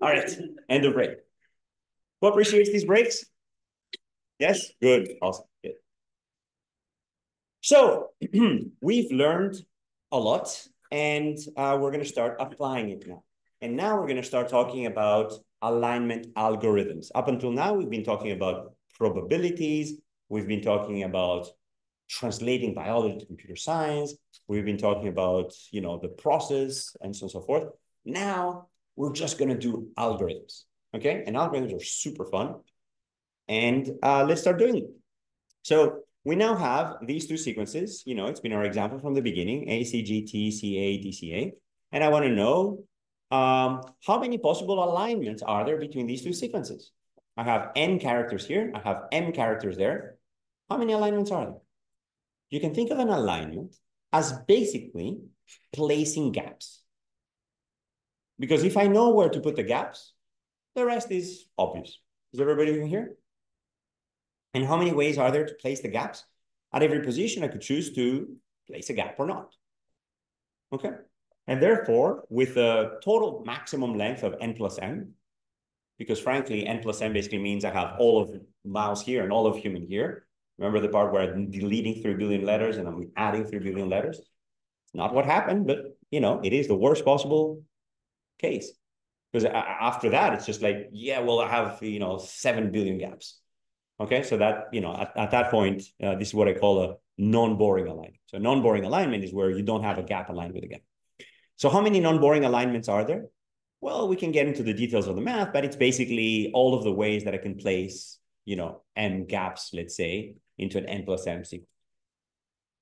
All right. End of break. Who appreciates these breaks? Yes? Good. Awesome. Good. So we've learned a lot, and we're going to start applying it now. And now we're going to start talking about alignment algorithms. Up until now, we've been talking about probabilities. We've been talking about translating biology to computer science. We've been talking about, you know, the process and so on and so forth. Now we're just going to do algorithms. Okay, and algorithms are super fun. And let's start doing it. So we now have these two sequences. You know, it's been our example from the beginning, A, C, G, T, C, A, D, C, A. And I want to know how many possible alignments are there between these two sequences? I have N characters here. I have M characters there. How many alignments are there? You can think of an alignment as basically placing gaps. Because if I know where to put the gaps, the rest is obvious. Is everybody here? And how many ways are there to place the gaps? At every position, I could choose to place a gap or not. Okay. And therefore, with a total maximum length of n plus m, because frankly, n plus m basically means I have all of mouse here and all of human here. Remember the part where I'm deleting 3 billion letters and I'm adding 3 billion letters? It's not what happened, but you know, it is the worst possible case. Because after that, it's just like, yeah, well, I have, you know, 7 billion gaps. Okay, so that, you know, at that point, this is what I call a non-boring alignment. So non-boring alignment is where you don't have a gap aligned with a gap. So how many non-boring alignments are there? Well, we can get into the details of the math, but it's basically all of the ways that I can place, you know, m gaps, let's say, into an n plus m sequence.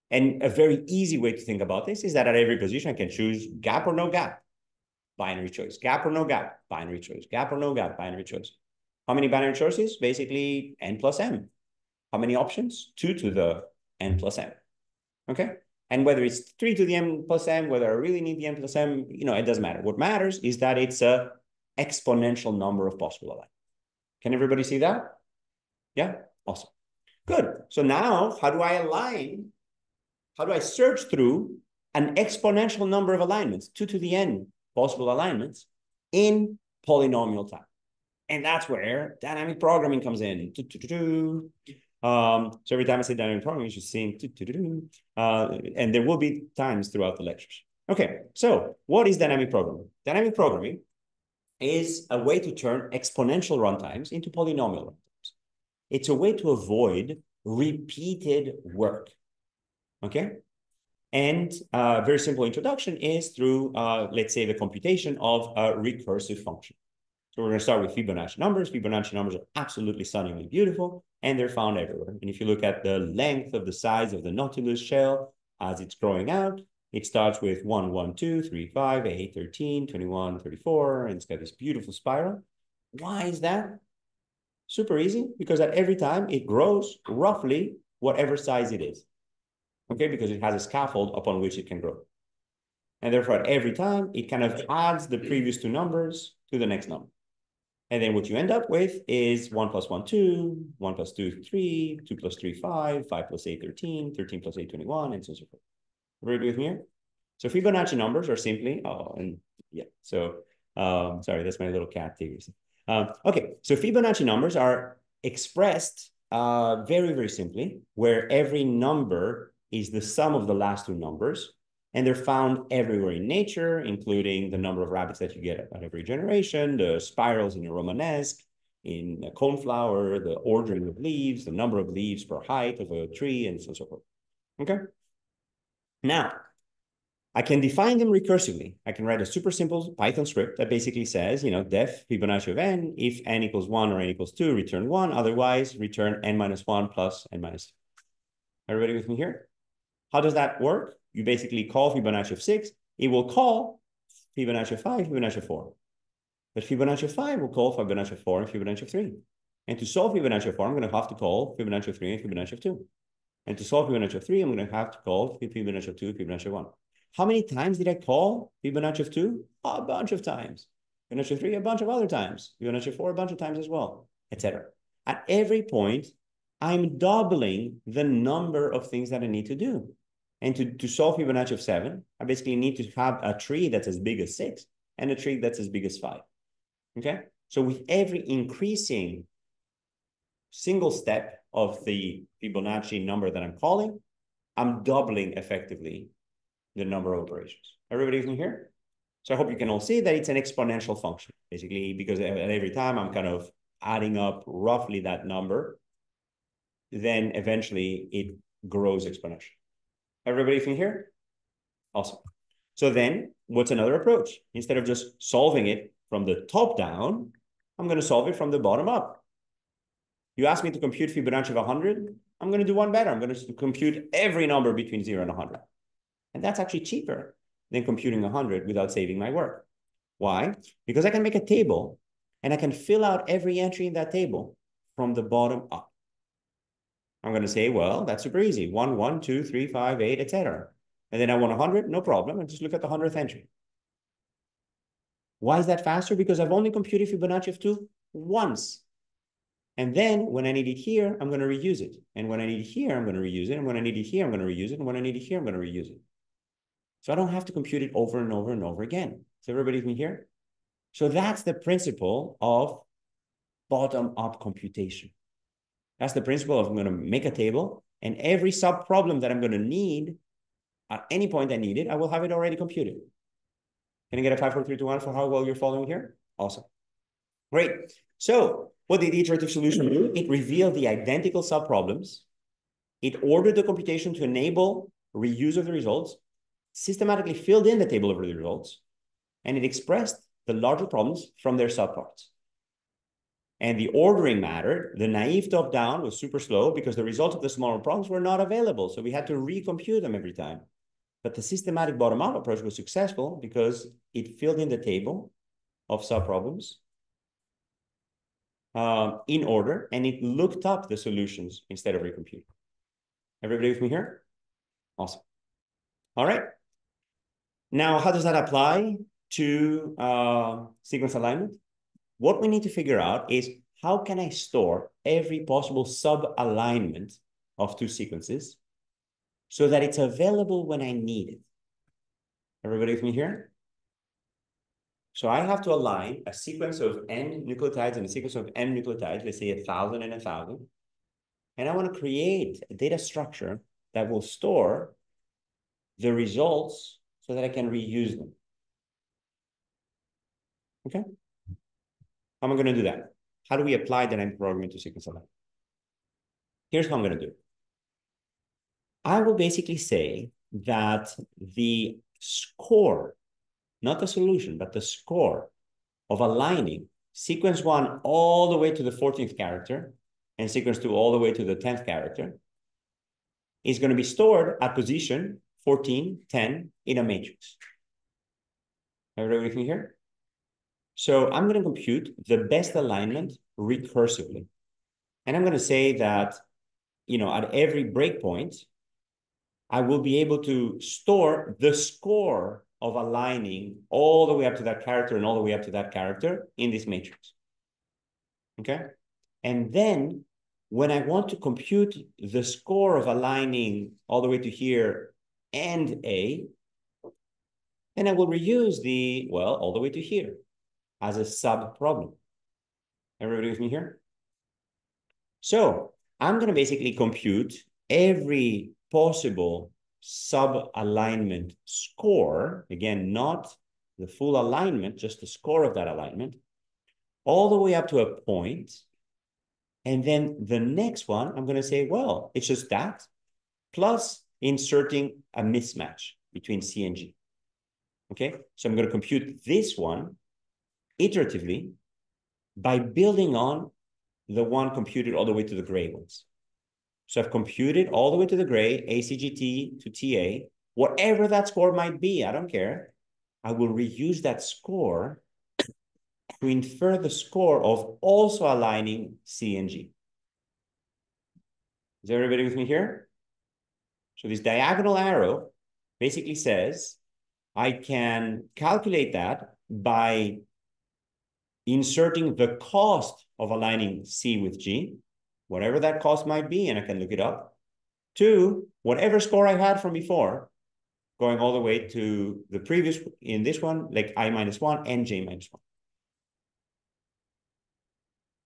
And a very easy way to think about this is that at every position, I can choose gap or no gap, binary choice, gap or no gap, binary choice, gap or no gap, binary choice. How many binary choices? Basically, n plus m. How many options? 2 to the n plus m. Okay? And whether it's 3 to the m plus m, whether I really need the n plus m, you know, it doesn't matter. What matters is that it's an exponential number of possible alignments. Can everybody see that? Yeah? Awesome. Good. So now, how do I align? How do I search through an exponential number of alignments, 2 to the n possible alignments, in polynomial time? And that's where dynamic programming comes in. So every time I say dynamic programming, you should sing. And there will be times throughout the lectures. Okay, so what is dynamic programming? Dynamic programming is a way to turn exponential runtimes into polynomial runtimes. It's a way to avoid repeated work. Okay? And a very simple introduction is through, let's say, the computation of a recursive function. So we're going to start with Fibonacci numbers. Fibonacci numbers are absolutely stunningly beautiful, and they're found everywhere. And if you look at the length of the size of the Nautilus shell as it's growing out, it starts with 1, 1, 2, 3, 5, 8, 13, 21, 34, and it's got this beautiful spiral. Why is that? Super easy, because at every time it grows roughly whatever size it is. Okay, because it has a scaffold upon which it can grow. And therefore, at every time, it kind of adds the previous two numbers to the next number. And then what you end up with is 1 plus 1, 2, 1 plus 2, 3, 2 plus 3, 5, 5 plus 8, 13, 13 plus 8, 21, and so on and so forth. Everybody with me here? So Fibonacci numbers are simply, sorry, that's my little cat Tigris. Okay, so Fibonacci numbers are expressed very, very simply, where every number is the sum of the last two numbers. And they're found everywhere in nature, including the number of rabbits that you get at every generation, the spirals in a Romanesque, in a coneflower, the ordering of leaves, the number of leaves per height of a tree, and so on and so forth. Okay? Now, I can define them recursively. I can write a super simple Python script that basically says, you know, def Fibonacci of n, if n equals 1 or n equals 2, return 1. Otherwise, return n minus 1 plus n minus 2. Everybody with me here? How does that work? You basically call Fibonacci of 6. It will call Fibonacci of 5, Fibonacci of 4. But Fibonacci of 5 will call Fibonacci of 4 and Fibonacci of 3. And to solve Fibonacci of 4, I'm going to have to call Fibonacci of 3 and Fibonacci of 2. And to solve Fibonacci of 3, I'm going to have to call Fibonacci of 2 and Fibonacci of 1. How many times did I call Fibonacci of 2? A bunch of times. Fibonacci of 3, a bunch of other times. Fibonacci of 4, a bunch of times as well, etc. At every point, I'm doubling the number of things that I need to do. And to solve Fibonacci of 7, I basically need to have a tree that's as big as 6 and a tree that's as big as 5. Okay? So with every increasing single step of the Fibonacci number that I'm calling, I'm doubling effectively the number of operations. Everybody with me here? So I hope you can all see that it's an exponential function, basically, because at every time I'm kind of adding up roughly that number, then eventually it grows exponentially. Everybody from here? Awesome. So then what's another approach? Instead of just solving it from the top down, I'm going to solve it from the bottom up. You ask me to compute Fibonacci of 100, I'm going to do one better. I'm going to compute every number between 0 and 100. And that's actually cheaper than computing 100 without saving my work. Why? Because I can make a table and I can fill out every entry in that table from the bottom up. I'm going to say, well, that's super easy. 1, 1, 2, 3, 5, 8, etc. And then I want 100, no problem. And just look at the 100th entry. Why is that faster? Because I've only computed Fibonacci of 2 once. And then when I need it here, I'm going to reuse it. And when I need it here, I'm going to reuse it. And when I need it here, I'm going to reuse it. And when I need it here, I'm going to reuse it. So I don't have to compute it over and over and over again. Is everybody with me here? So that's the principle of bottom-up computation. That's the principle of I'm going to make a table, and every sub-problem that I'm going to need, at any point I need it, I will have it already computed. Can I get a 5, 4, 3, 2, 1 for how well you're following here? Awesome. Great. So what did the iterative solution do? It revealed the identical sub-problems. It ordered the computation to enable reuse of the results, systematically filled in the table of the results, and it expressed the larger problems from their subparts. And the ordering mattered. The naive top-down was super slow because the results of the smaller problems were not available. So we had to recompute them every time. But the systematic bottom-up approach was successful because it filled in the table of subproblems in order, and it looked up the solutions instead of recomputing. Everybody with me here? Awesome. All right. Now, how does that apply to sequence alignment? What we need to figure out is how can I store every possible sub-alignment of 2 sequences so that it's available when I need it. Everybody with me here? So I have to align a sequence of n nucleotides and a sequence of m nucleotides, let's say 1,000 and 1,000. And I want to create a data structure that will store the results so that I can reuse them. Okay? How am I going to do that? How do we apply dynamic programming to sequence alignment? Here's how I'm going to do it. I will basically say that the score, not the solution, but the score of aligning sequence 1 all the way to the 14th character and sequence 2 all the way to the 10th character is going to be stored at position 14, 10 in a matrix. Everybody with me here? So I'm going to compute the best alignment recursively. And I'm going to say that, you know, at every breakpoint, I will be able to store the score of aligning all the way up to that character and all the way up to that character in this matrix. Okay? And then when I want to compute the score of aligning all the way to here and A, then I will reuse the, well, all the way to here as a sub-problem. Everybody with me here? So I'm going to basically compute every possible sub-alignment score, again, not the full alignment, just the score of that alignment, all the way up to a point. And then the next one, I'm going to say, well, it's just that, plus inserting a mismatch between C and G. Okay, so I'm going to compute this one iteratively by building on the one computed all the way to the gray ones. So I've computed all the way to the gray, ACGT to TA, whatever that score might be, I don't care. I will reuse that score to infer the score of also aligning C and G. Is everybody with me here? So this diagonal arrow basically says I can calculate that by inserting the cost of aligning C with G, whatever that cost might be, and I can look it up, to whatever score I had from before, going all the way to the previous, in this one, like I-1 and J-1.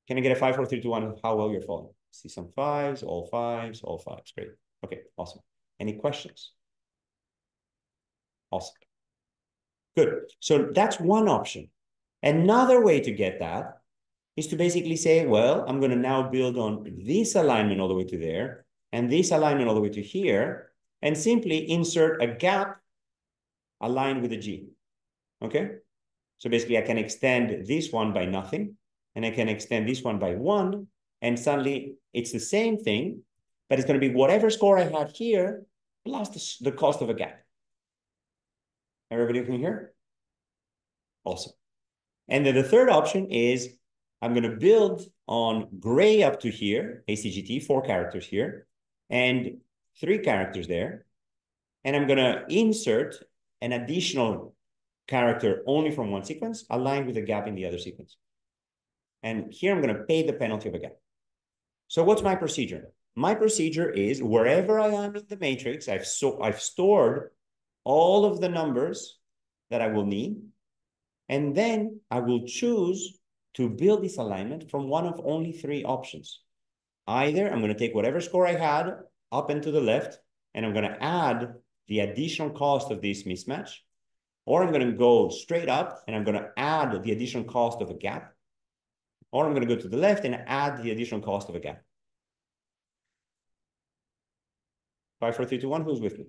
Can I get a 5, 4, 3, 2, 1, how well you're following? See some 5s, all 5s, all 5s. Great. Okay, awesome. Any questions? Awesome. Good. So that's one option. Another way to get that is to basically say, well, I'm going to now build on this alignment all the way to there and this alignment all the way to here and simply insert a gap aligned with a G. Okay? So basically I can extend this one by nothing, and I can extend this one by 1, and suddenly it's the same thing, but it's going to be whatever score I had here plus the cost of a gap. Everybody can hear? Awesome. And then the third option is I'm going to build on gray up to here, ACGT, 4 characters here, and 3 characters there. And I'm going to insert an additional character only from one sequence aligned with a gap in the other sequence. And here I'm going to pay the penalty of a gap. So what's my procedure? My procedure is wherever I am in the matrix, I've stored all of the numbers that I will need. And then I will choose to build this alignment from one of only 3 options. Either I'm going to take whatever score I had up and to the left, and I'm going to add the additional cost of this mismatch, or I'm going to go straight up and I'm going to add the additional cost of a gap, or I'm going to go to the left and add the additional cost of a gap. 5, 4, 3, 2, 1, who's with me?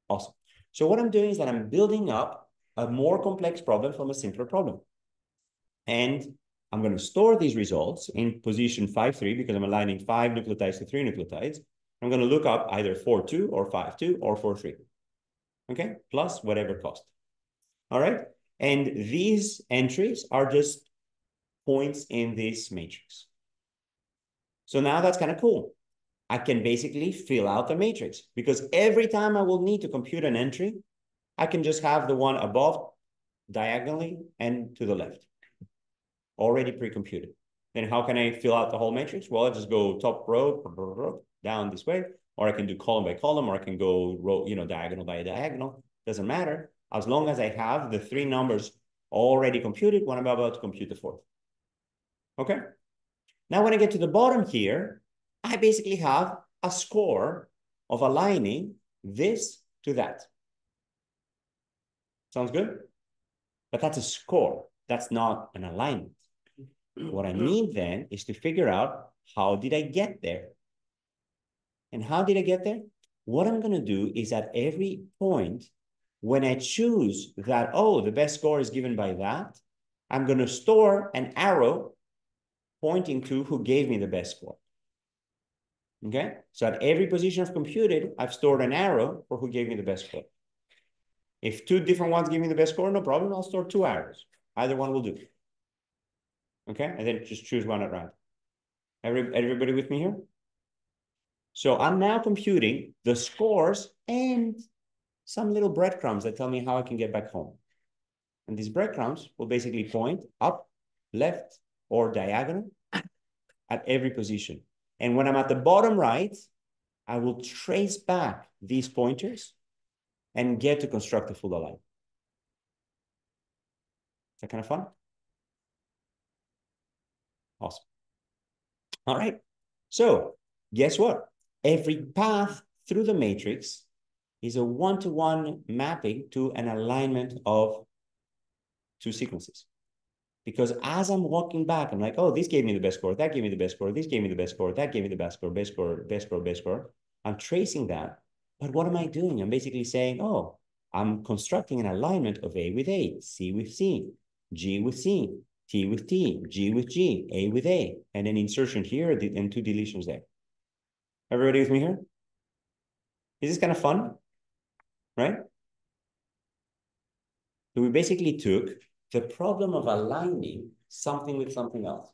Awesome. So what I'm doing is that I'm building up a more complex problem from a simpler problem. And I'm going to store these results in position 5, 3, because I'm aligning 5 nucleotides to 3 nucleotides. I'm going to look up either 4, 2 or 5, 2 or 4, 3. Okay, plus whatever cost. All right. And these entries are just points in this matrix. So now that's kind of cool. I can basically fill out the matrix because every time I will need to compute an entry, I can just have the one above diagonally and to the left already pre-computed. Then how can I fill out the whole matrix? Well, I just go top row down this way, or I can do column by column, or I can go row, diagonal by diagonal. Doesn't matter as long as I have the 3 numbers already computed when I'm about to compute the 4th. Okay. Now, when I get to the bottom here, I basically have a score of aligning this to that. Sounds good? But that's a score. That's not an alignment. What I need then is to figure out how did I get there? And how did I get there? What I'm going to do is at every point, when I choose that, oh, the best score is given by that, I'm going to store an arrow pointing to who gave me the best score. Okay? So at every position I've computed, I've stored an arrow for who gave me the best score. If 2 different ones give me the best score, no problem. I'll store 2 arrows. Either one will do. Okay? And then just choose one at random. Everybody with me here? So I'm now computing the scores and some little breadcrumbs that tell me how I can get back home. And these breadcrumbs will basically point up, left, or diagonal at every position. And when I'm at the bottom right, I will trace back these pointers and get to construct a full alignment. Is that kind of fun? Awesome. All right. So guess what? Every path through the matrix is a one-to-one mapping to an alignment of 2 sequences. Because as I'm walking back, I'm like, oh, this gave me the best score, that gave me the best score, this gave me the best score, that gave me the best score, best score, best score, best score. I'm tracing that. But what am I doing? I'm basically saying, oh, I'm constructing an alignment of A with A, C with C, G with C, T with T, G with G, A with A, and an insertion here and 2 deletions there. Everybody with me here? Is this kind of fun? Right? So we basically took the problem of aligning something with something else.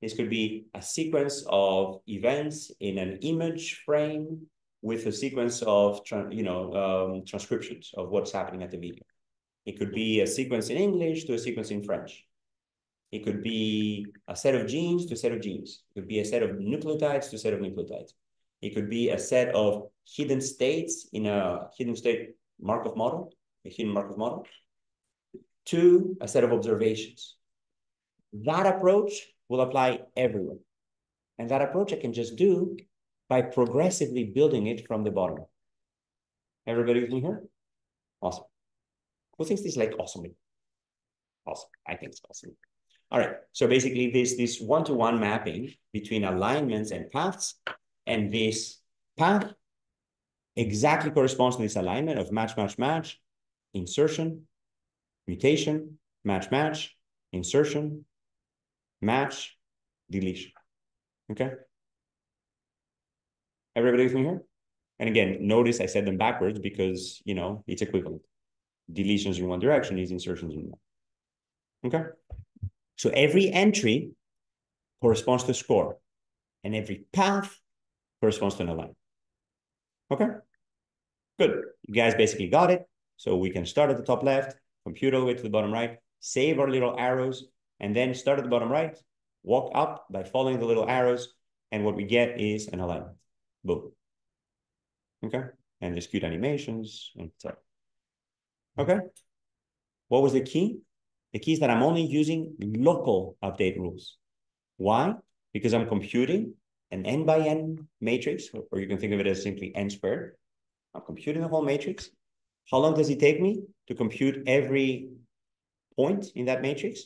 This could be a sequence of events in an image frame with a sequence of transcriptions of what's happening at the video. It could be a sequence in English to a sequence in French. It could be a set of genes to a set of genes. It could be a set of nucleotides to a set of nucleotides. It could be a set of hidden states in a hidden state Markov model, a hidden Markov model, to a set of observations. That approach will apply everywhere. And that approach I can just do by progressively building it from the bottom. Everybody with me here? Awesome. Who thinks this is like awesome? Awesome. I think it's awesome. All right. So basically this one-to-one mapping between alignments and paths, and this path exactly corresponds to this alignment of match, match, match, insertion, mutation, match, match, insertion, match, deletion. Okay? Everybody with me here? And again, notice I said them backwards because, you know, it's equivalent. Deletions in one direction is insertions in one. Okay? So every entry corresponds to a score, and every path corresponds to an alignment. Okay? Good. You guys basically got it. So we can start at the top left, compute all the way to the bottom right, save our little arrows, and then start at the bottom right, walk up by following the little arrows, and what we get is an alignment. Boom. Okay? And there's cute animations and so. Okay? What was the key? The key is that I'm only using local update rules. Why? Because I'm computing an n by n matrix, or you can think of it as simply n squared. I'm computing the whole matrix. How long does it take me to compute every point in that matrix?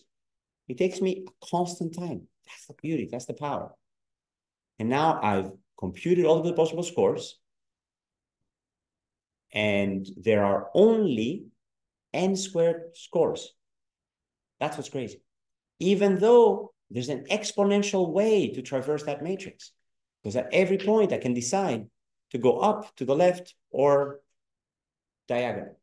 It takes me a constant time. That's the beauty. That's the power. And now I've computed all of the possible scores. And there are only n squared scores. That's what's crazy. Even though there's an exponential way to traverse that matrix. Because at every point I can decide to go up, to the left, or diagonal.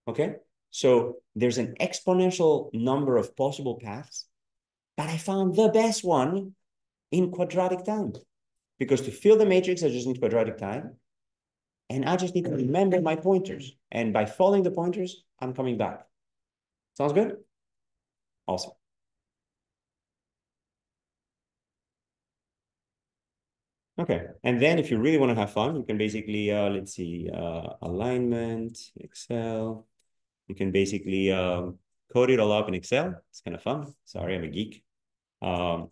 Okay? So there's an exponential number of possible paths, but I found the best one in quadratic time. Because to fill the matrix, I just need quadratic time. And I just need to remember my pointers. And by following the pointers, I'm coming back. Sounds good? Awesome. Okay, and then if you really want to have fun, you can basically, let's see, alignment, Excel. You can basically code it all up in Excel. It's kind of fun. Sorry, I'm a geek. So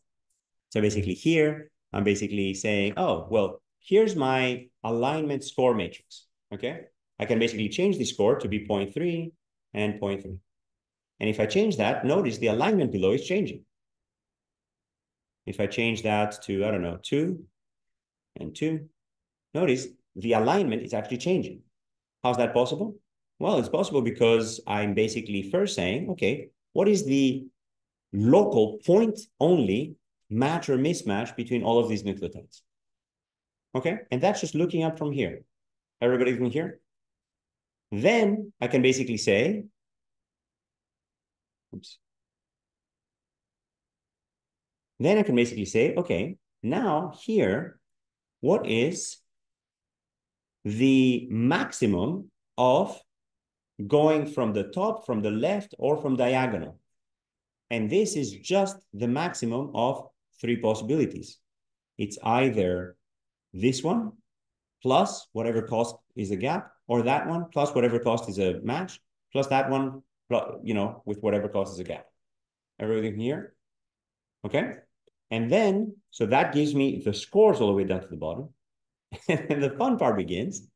basically here, I'm basically saying, oh, well, here's my alignment score matrix, okay? I can basically change the score to be 0.3 and 0.3. And if I change that, notice the alignment below is changing. If I change that to, I don't know, 2 and 2, notice the alignment is actually changing. How's that possible? Well, it's possible because I'm basically first saying, okay, what is the local point-only match or mismatch between all of these nucleotides? Okay, and that's just looking up from here. Everybody from here? Then I can basically say, oops. Then I can basically say, okay, now here, what is the maximum of going from the top, from the left, or from diagonal? And this is just the maximum of 3 possibilities. It's either this one plus whatever cost is a gap, or that one plus whatever cost is a match, plus that one, you know, with whatever cost is a gap. Everything here? Okay? And then, so that gives me the scores all the way down to the bottom. And the fun part begins.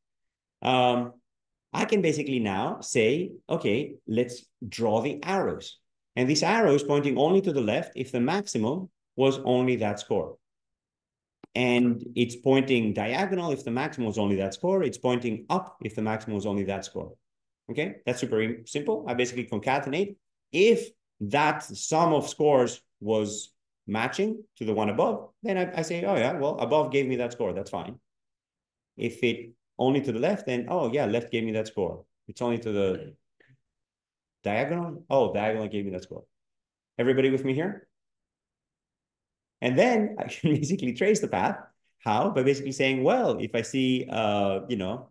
I can basically now say, okay, let's draw the arrows. And this arrow is pointing only to the left if the maximum was only that score. And it's pointing diagonal if the maximum was only that score. It's pointing up if the maximum was only that score. Okay, that's super simple. I basically concatenate. If that sum of scores was matching to the one above, then I say, oh yeah, well, above gave me that score. That's fine. If it only to the left, then, oh yeah, left gave me that score. It's only to the diagonal. Oh, diagonal gave me that score. Everybody with me here? And then I can basically trace the path. How? By basically saying, well, if I see, you know,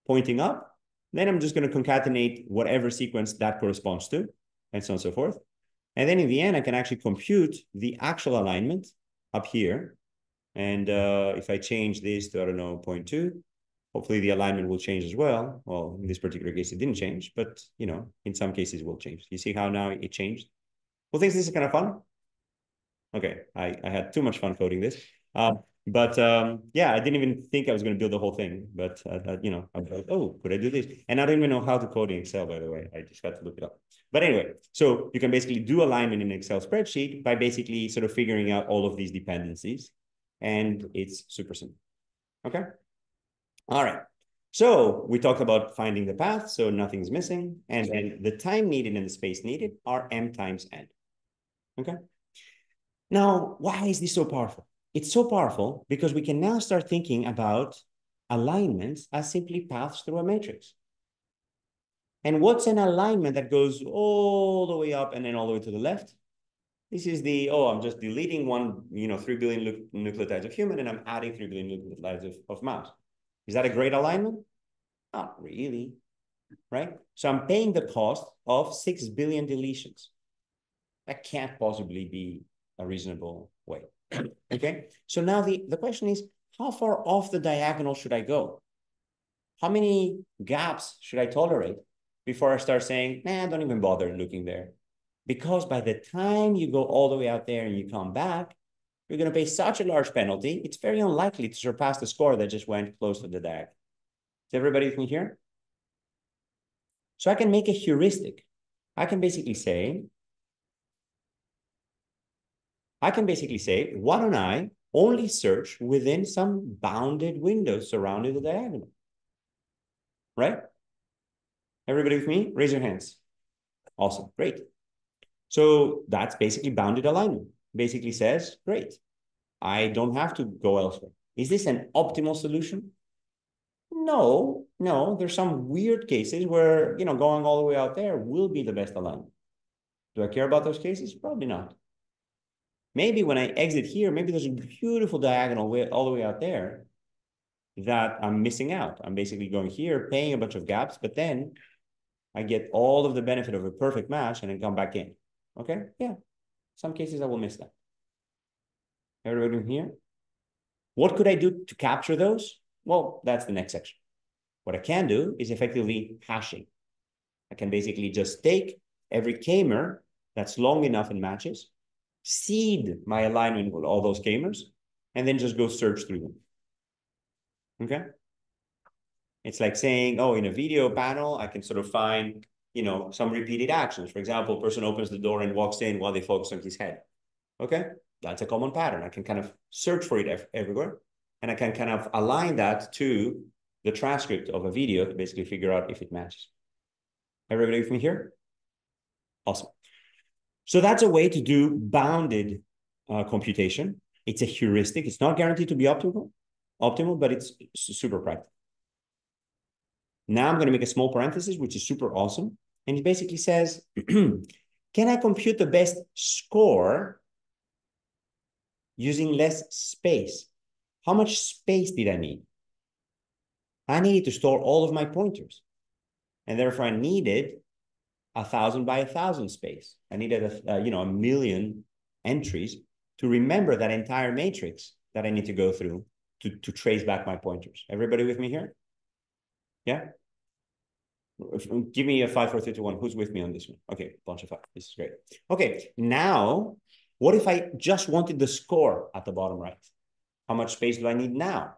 pointing up, then I'm just going to concatenate whatever sequence that corresponds to, and so on and so forth. And then in the end, I can actually compute the actual alignment up here. And if I change this to, I don't know, 0.2, hopefully the alignment will change as well. Well, in this particular case, it didn't change, but, you know, in some cases it will change. You see how now it changed? Well, think this is kind of fun. Okay, I had too much fun coding this. Yeah, I didn't even think I was going to build the whole thing, but you know, I was like, oh, could I do this? And I don't even know how to code in Excel, by the way. I just got to look it up. But anyway, so you can basically do alignment in an Excel spreadsheet by basically sort of figuring out all of these dependencies, and it's super simple. Okay. All right. So we talked about finding the path, so nothing's missing. And then the time needed and the space needed are m times n. Okay. Now, why is this so powerful? It's so powerful because we can now start thinking about alignments as simply paths through a matrix. And what's an alignment that goes all the way up and then all the way to the left? This is the, oh, I'm just deleting 3 billion nucleotides of human and I'm adding 3 billion nucleotides of mouse. Is that a great alignment? Not really, right? So I'm paying the cost of 6 billion deletions. That can't possibly be a reasonable way, okay? So now the question is, how far off the diagonal should I go? How many gaps should I tolerate before I start saying, nah, don't even bother looking there? Because by the time you go all the way out there and you come back, you're going to pay such a large penalty, it's very unlikely to surpass the score that just went close to the diagonal. Is everybody with me here? So I can make a heuristic. I can basically say, why don't I only search within some bounded window surrounding the diagonal? Right? Everybody with me? Raise your hands. Awesome. Great. So that's basically bounded alignment. Basically says, great, I don't have to go elsewhere. Is this an optimal solution? No. There's some weird cases where, going all the way out there will be the best alignment. Do I care about those cases? Probably not. Maybe when I exit here, maybe there's a beautiful diagonal way all the way out there that I'm missing out. I'm basically going here, paying a bunch of gaps, but then I get all of the benefit of a perfect match and then come back in. Okay? Yeah. Some cases I will miss that. Everybody here? What could I do to capture those? Well, that's the next section. What I can do is effectively hashing. I can basically just take every k-mer that's long enough and matches, seed my alignment with all those k-mers, and then just go search through them. Okay? It's like saying, oh, in a video panel, I can sort of find, some repeated actions. For example, a person opens the door and walks in while they focus on his head. Okay? That's a common pattern. I can kind of search for it everywhere. And I can kind of align that to the transcript of a video to basically figure out if it matches. Everybody with me here? Awesome. So that's a way to do bounded computation. It's a heuristic. It's not guaranteed to be optimal, but it's super practical. Now I'm going to make a small parenthesis, which is super awesome. And it basically says, can I compute the best score using less space? How much space did I need? I needed to store all of my pointers. And therefore I needed 1,000 by 1,000 space. I needed a million entries to remember that entire matrix that I need to go through to trace back my pointers. Everybody with me here? Yeah? Give me a 5, 4, 3, 2, 1. Who's with me on this one? Okay, bunch of 5. This is great. Okay, now, what if I just wanted the score at the bottom right? How much space do I need now?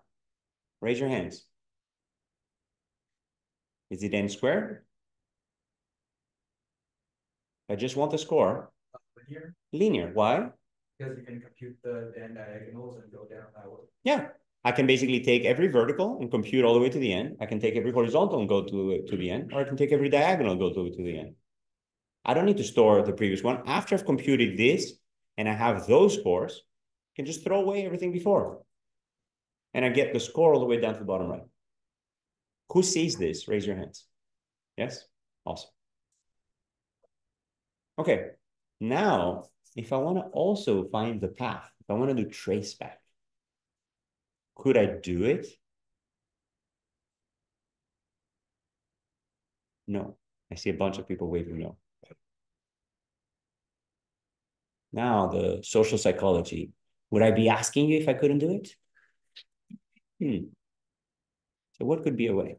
Raise your hands. Is it n squared? I just want the score. Linear. Linear. Why? Because you can compute the n diagonals and go down that way. Yeah. I can basically take every vertical and compute all the way to the end. I can take every horizontal and go to the end, or I can take every diagonal and go to the end. I don't need to store the previous one. After I've computed this and I have those scores, I can just throw away everything before. And I get the score all the way down to the bottom right. Who sees this? Raise your hands. Yes? Awesome. Okay. Now, if I want to also find the path, if I want to do traceback, could I do it? No. I see a bunch of people waving no. Now, the social psychology. Would I be asking you if I couldn't do it? So what could be a way?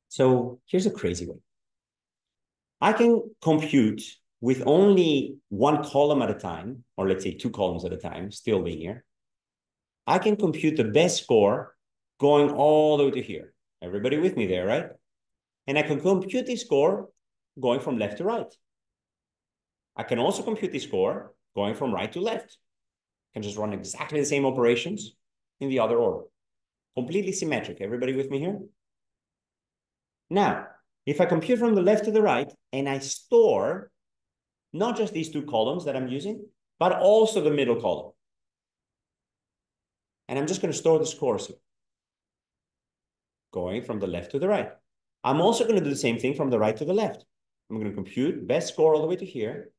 So here's a crazy way. I can compute with only one column at a time, or let's say 2 columns at a time, still linear. I can compute the best score going all the way to here. Everybody with me there, right? And I can compute the score going from left to right. I can also compute the score going from right to left. I can just run exactly the same operations in the other order. Completely symmetric. Everybody with me here? Now, if I compute from the left to the right and I store not just these two columns that I'm using, but also the middle column. And I'm just going to store the scores here, going from the left to the right. I'm also going to do the same thing from the right to the left. I'm going to compute best score all the way to here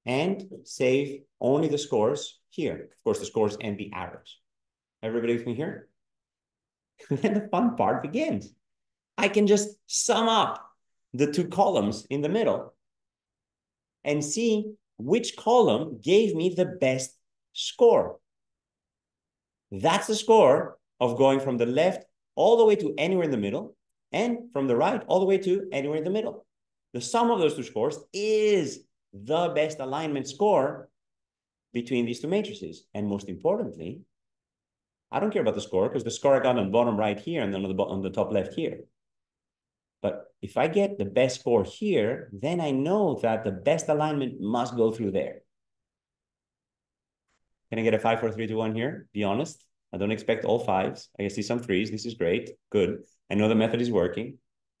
and save only the scores here. Of course, the scores and the arrows. Everybody with me here? Then the fun part begins. I can just sum up the two columns in the middle and see which column gave me the best score. That's the score of going from the left all the way to anywhere in the middle and from the right all the way to anywhere in the middle. The sum of those two scores is the best alignment score between these two matrices. And most importantly, I don't care about the score because the score I got on the bottom right here and then on the top left here. But if I get the best score here, then I know that the best alignment must go through there. Can I get a 5, 4, 3, 2, 1 here? Be honest. I don't expect all 5s. I see some 3s. This is great. Good. I know the method is working.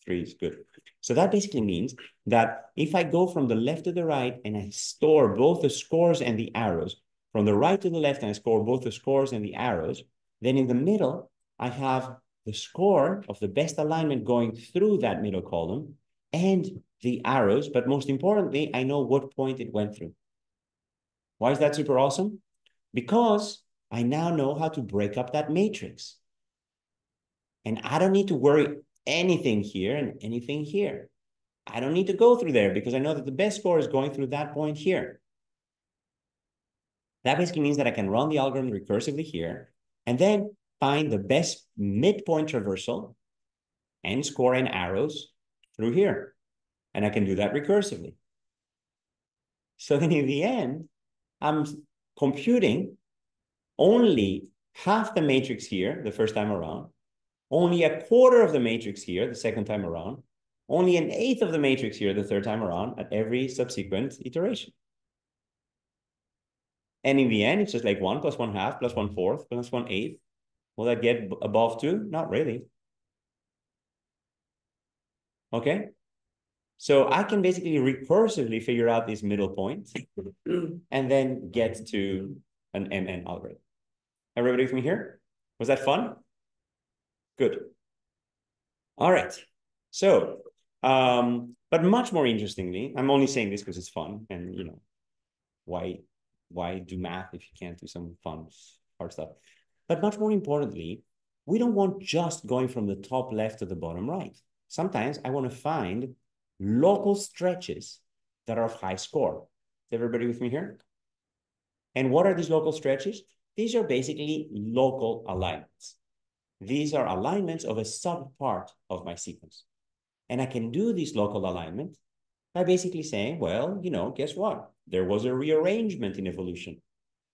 3s. Good. So that basically means that if I go from the left to the right and I store both the scores and the arrows, from the right to the left and I score both the scores and the arrows, then in the middle, I have the score of the best alignment going through that middle column and the arrows. But most importantly, I know what point it went through. Why is that super awesome? Because I now know how to break up that matrix. And I don't need to worry anything here and anything here. I don't need to go through there because I know that the best score is going through that point here. That basically means that I can run the algorithm recursively here and then find the best midpoint traversal and score and arrows through here. And I can do that recursively. So then in the end, I'm computing only half the matrix here the first time around, only a quarter of the matrix here the second time around, only an eighth of the matrix here the third time around at every subsequent iteration. And in the end, it's just like 1 plus 1/2 plus 1/4 plus 1/8. Will that get above 2? Not really. Okay. So I can basically recursively figure out these middle points and then get to an MN algorithm. Everybody with me here? Was that fun? Good. All right. So, but much more interestingly, I'm only saying this because it's fun and, you know, why do math if you can't do some fun, hard stuff? But much more importantly, we don't want just going from the top left to the bottom right. Sometimes I want to find local stretches that are of high score. Is everybody with me here? And what are these local stretches? These are basically local alignments. These are alignments of a subpart of my sequence. And I can do this local alignment by basically saying, well, you know, guess what? There was a rearrangement in evolution.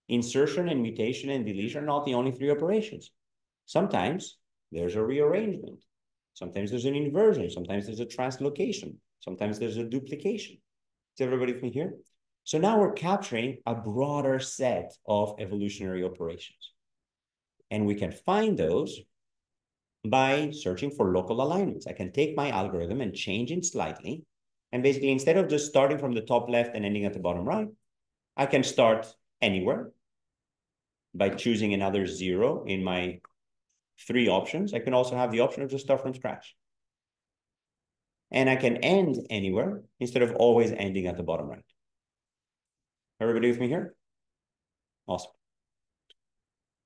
Insertion and mutation and deletion are not the only 3 operations. Sometimes there's a rearrangement. Sometimes there's an inversion. Sometimes there's a translocation. Sometimes there's a duplication. Is everybody with me here? So now we're capturing a broader set of evolutionary operations. And we can find those by searching for local alignments. I can take my algorithm and change it slightly. And basically, instead of just starting from the top left and ending at the bottom right, I can start anywhere by choosing another 0 in my 3 options. I can also have the option of just start from scratch. And I can end anywhere instead of always ending at the bottom right. Everybody with me here? Awesome.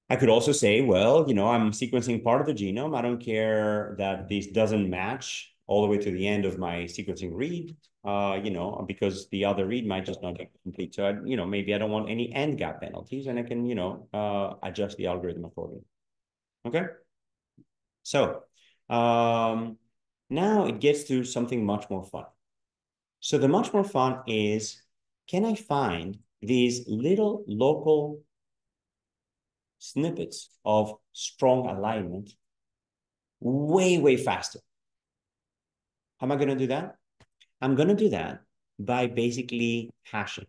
I could also say, well, you know, I'm sequencing part of the genome. I don't care that this doesn't match all the way to the end of my sequencing read, you know, because the other read might just not get complete. So, you know, maybe I don't want any end gap penalties and I can, you know, adjust the algorithm accordingly. Okay. So now it gets to something much more fun. So the much more fun is, can I find these little local snippets of strong alignment way, way faster? How am I going to do that? I'm going to do that by basically hashing.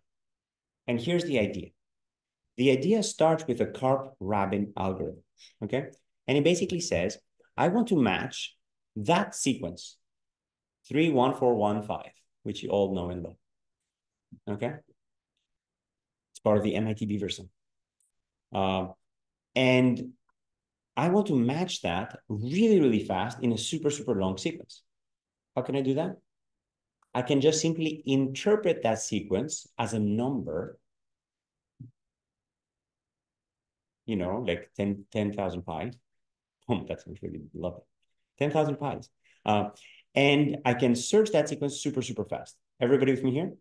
And here's the idea. The idea starts with a Karp-Rabin algorithm, okay? And it basically says, I want to match that sequence, 31415, which you all know and love. Okay? It's part of the MIT Beaverson. And I want to match that really, really fast in a super, super long sequence. How can I do that? I can just simply interpret that sequence as a number, you know, like 10,000 pi. Oh, that's really lovely. 10,000 pi's. And I can search that sequence super, super fast. Everybody with me here?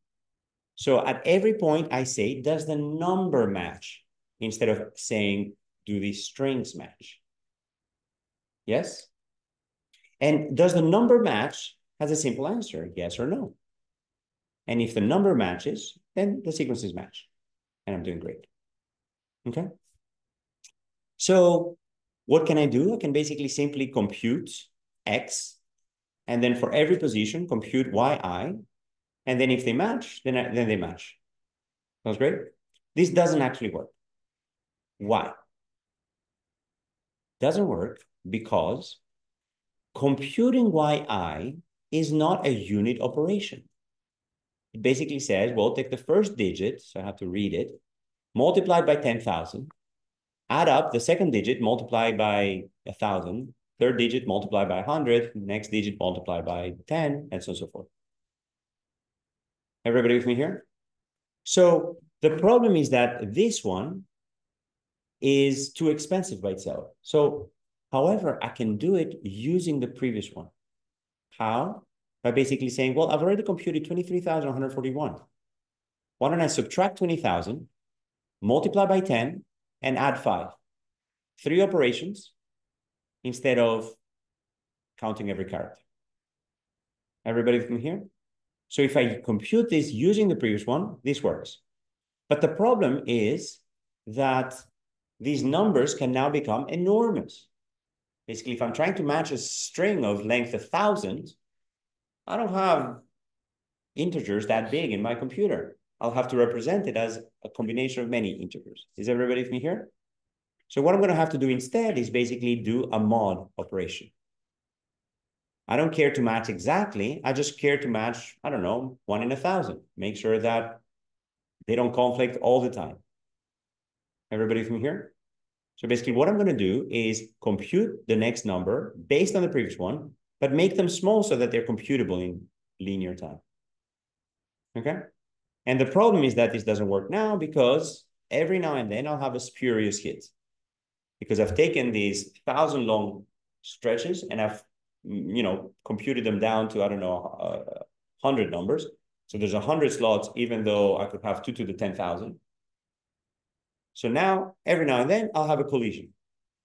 So at every point I say, does the number match? Instead of saying, do these strings match? Yes? And does the number match? Has a simple answer, yes or no. And if the number matches, then the sequences match. And I'm doing great. Okay? So what can I do? I can basically simply compute X, and then for every position, compute YI, and then if they match, then they match. Sounds great? This doesn't actually work. Why? Doesn't work because computing YI is not a unit operation. It basically says, well, take the first digit, so I have to read it, multiply by 10,000, add up the second digit, multiply by 1,000, third digit, multiply by 100, next digit, multiply by 10, and so on and so forth. Everybody with me here? So the problem is that this one is too expensive by itself. So, however, I can do it using the previous one. How? By basically saying, well, I've already computed 23,141. Why don't I subtract 20,000, multiply by 10, and add 5? 3 operations instead of counting every character. Everybody from here? So if I compute this using the previous one, this works. But the problem is that these numbers can now become enormous. Basically, if I'm trying to match a string of length 1,000, I don't have integers that big in my computer. I'll have to represent it as a combination of many integers. Is everybody with me here? So what I'm going to have to do instead is basically do a mod operation. I don't care to match exactly. I just care to match, I don't know, 1 in 1,000. Make sure that they don't conflict all the time. Everybody from here? So basically what I'm going to do is compute the next number based on the previous one, but make them small so that they're computable in linear time. Okay? And the problem is that this doesn't work now because every now and then I'll have a spurious hit. Because I've taken these 1,000 long stretches and I've, you know, computed them down to, I don't know, 100 numbers. So there's 100 slots, even though I could have 2 to the 10,000. So now, every now and then, I'll have a collision.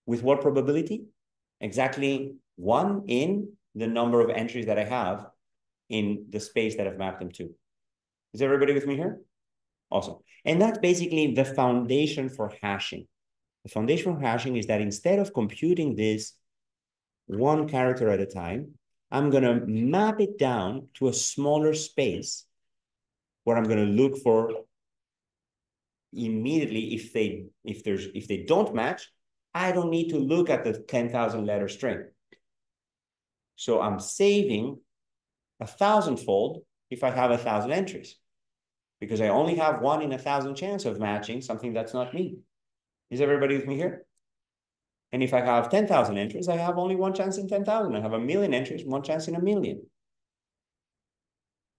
With what probability? Exactly 1 in the number of entries that I have in the space that I've mapped them to. Is everybody with me here? Awesome. And that's basically the foundation for hashing. The foundation for hashing is that instead of computing this 1 character at a time, I'm going to map it down to a smaller space where I'm going to look for immediately if they don't match, I don't need to look at the 10,000 letter string. So I'm saving 1,000-fold if I have 1,000 entries, because I only have 1 in 1,000 chance of matching something that's not me. Is everybody with me here? And if I have 10,000 entries, I have only 1 chance in 10,000. I have 1,000,000 entries, 1 chance in 1,000,000.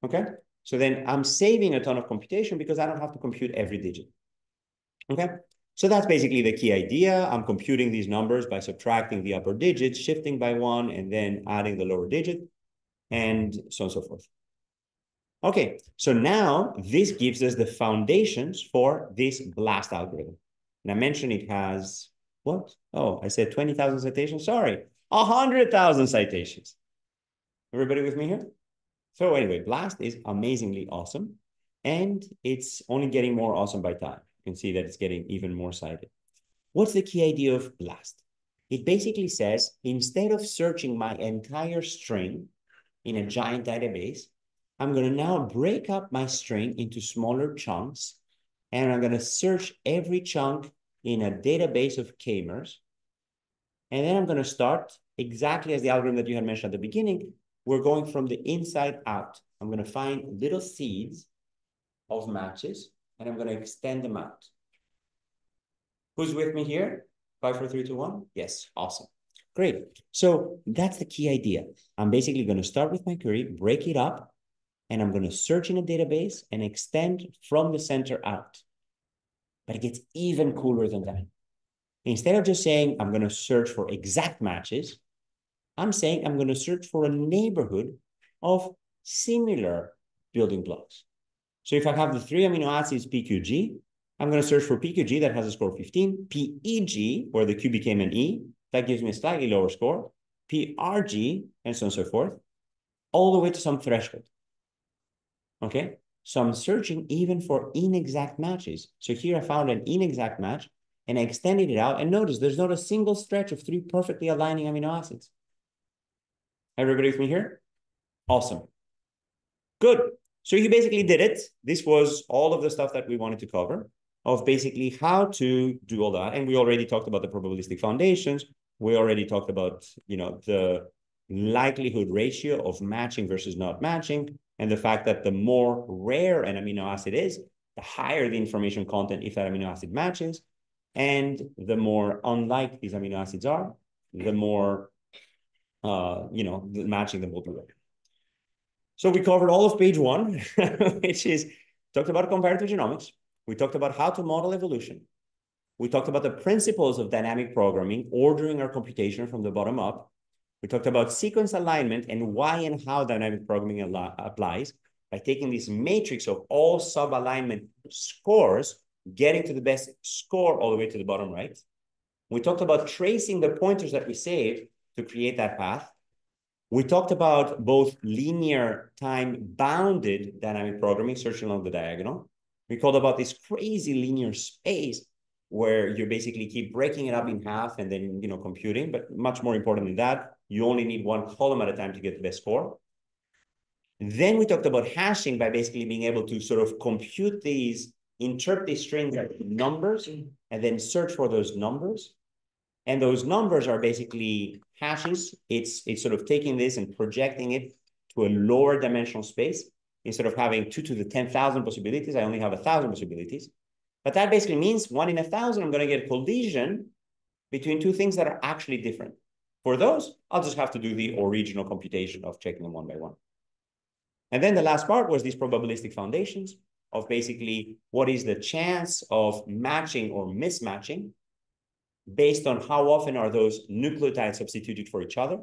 Okay? So then I'm saving a ton of computation because I don't have to compute every digit. Okay? So that's basically the key idea. I'm computing these numbers by subtracting the upper digits, shifting by 1, and then adding the lower digit, and so on and so forth. Okay, so now this gives us the foundations for this BLAST algorithm. And I mentioned it has, what? Oh, I said 20,000 citations. Sorry, 100,000 citations. Everybody with me here? So anyway, BLAST is amazingly awesome. And it's only getting more awesome by time. You can see that it's getting even more cited. What's the key idea of BLAST? It basically says, instead of searching my entire string in a giant database, I'm going to now break up my string into smaller chunks, and I'm going to search every chunk in a database of k-mers. And then I'm going to start exactly as the algorithm that you had mentioned at the beginning. We're going from the inside out. I'm going to find little seeds of matches, and I'm going to extend them out. Who's with me here? 5, 4, 3, 2, 1? Yes, awesome. Great. So that's the key idea. I'm basically going to start with my query, break it up, and I'm going to search in a database and extend from the center out. But it gets even cooler than that. Instead of just saying, I'm going to search for exact matches, I'm saying I'm going to search for a neighborhood of similar building blocks. So if I have the 3 amino acids PQG, I'm going to search for PQG that has a score of 15, PEG, where the Q became an E, that gives me a slightly lower score, PRG, and so on and so forth, all the way to some threshold. Okay? So I'm searching even for inexact matches. So here I found an inexact match, and I extended it out, and notice there's not a single stretch of 3 perfectly aligning amino acids. Everybody with me here? Awesome. Good. So you basically did it. This was all of the stuff that we wanted to cover of basically how to do all that. And we already talked about the probabilistic foundations. We already talked about, the likelihood ratio of matching versus not matching, and the fact that the more rare an amino acid is, the higher the information content if that amino acid matches. And the more unlike these amino acids are, the more, the matching them will be rare. So we covered all of page 1, which is talked about comparative genomics. We talked about how to model evolution. We talked about the principles of dynamic programming, ordering our computation from the bottom up. We talked about sequence alignment and why and how dynamic programming applies by taking this matrix of all sub-alignment scores, getting to the best score all the way to the bottom right. We talked about tracing the pointers that we saved to create that path. We talked about both linear time-bounded dynamic programming, searching along the diagonal. We talked about this crazy linear space where you basically keep breaking it up in half and then, computing. But much more important than that, you only need one column at a time to get the best score. Then we talked about hashing by basically being able to sort of compute these, interpret these strings as numbers, and then search for those numbers. And those numbers are basically hashes. It's sort of taking this and projecting it to a lower dimensional space. Instead of having 2 to the 10,000 possibilities, I only have 1,000 possibilities. But that basically means 1 in 1,000, I'm going to get a collision between 2 things that are actually different. For those, I'll just have to do the original computation of checking them one by one. And then the last part was these probabilistic foundations of basically what is the chance of matching or mismatching based on how often are those nucleotides substituted for each other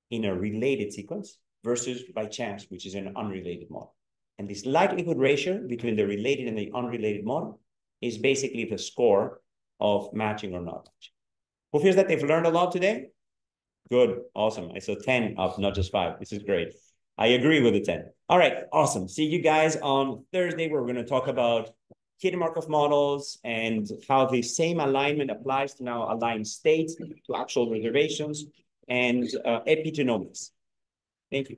in a related sequence versus by chance, which is an unrelated model. And this likelihood ratio between the related and the unrelated model is basically the score of matching or not matching. Who feels that they've learned a lot today? Good, awesome. I saw 10 up, not just 5. This is great. I agree with the 10. All right, awesome. See you guys on Thursday, where we're going to talk about hidden Markov models and how the same alignment applies to now aligned states to actual reservations and epigenomics. Thank you.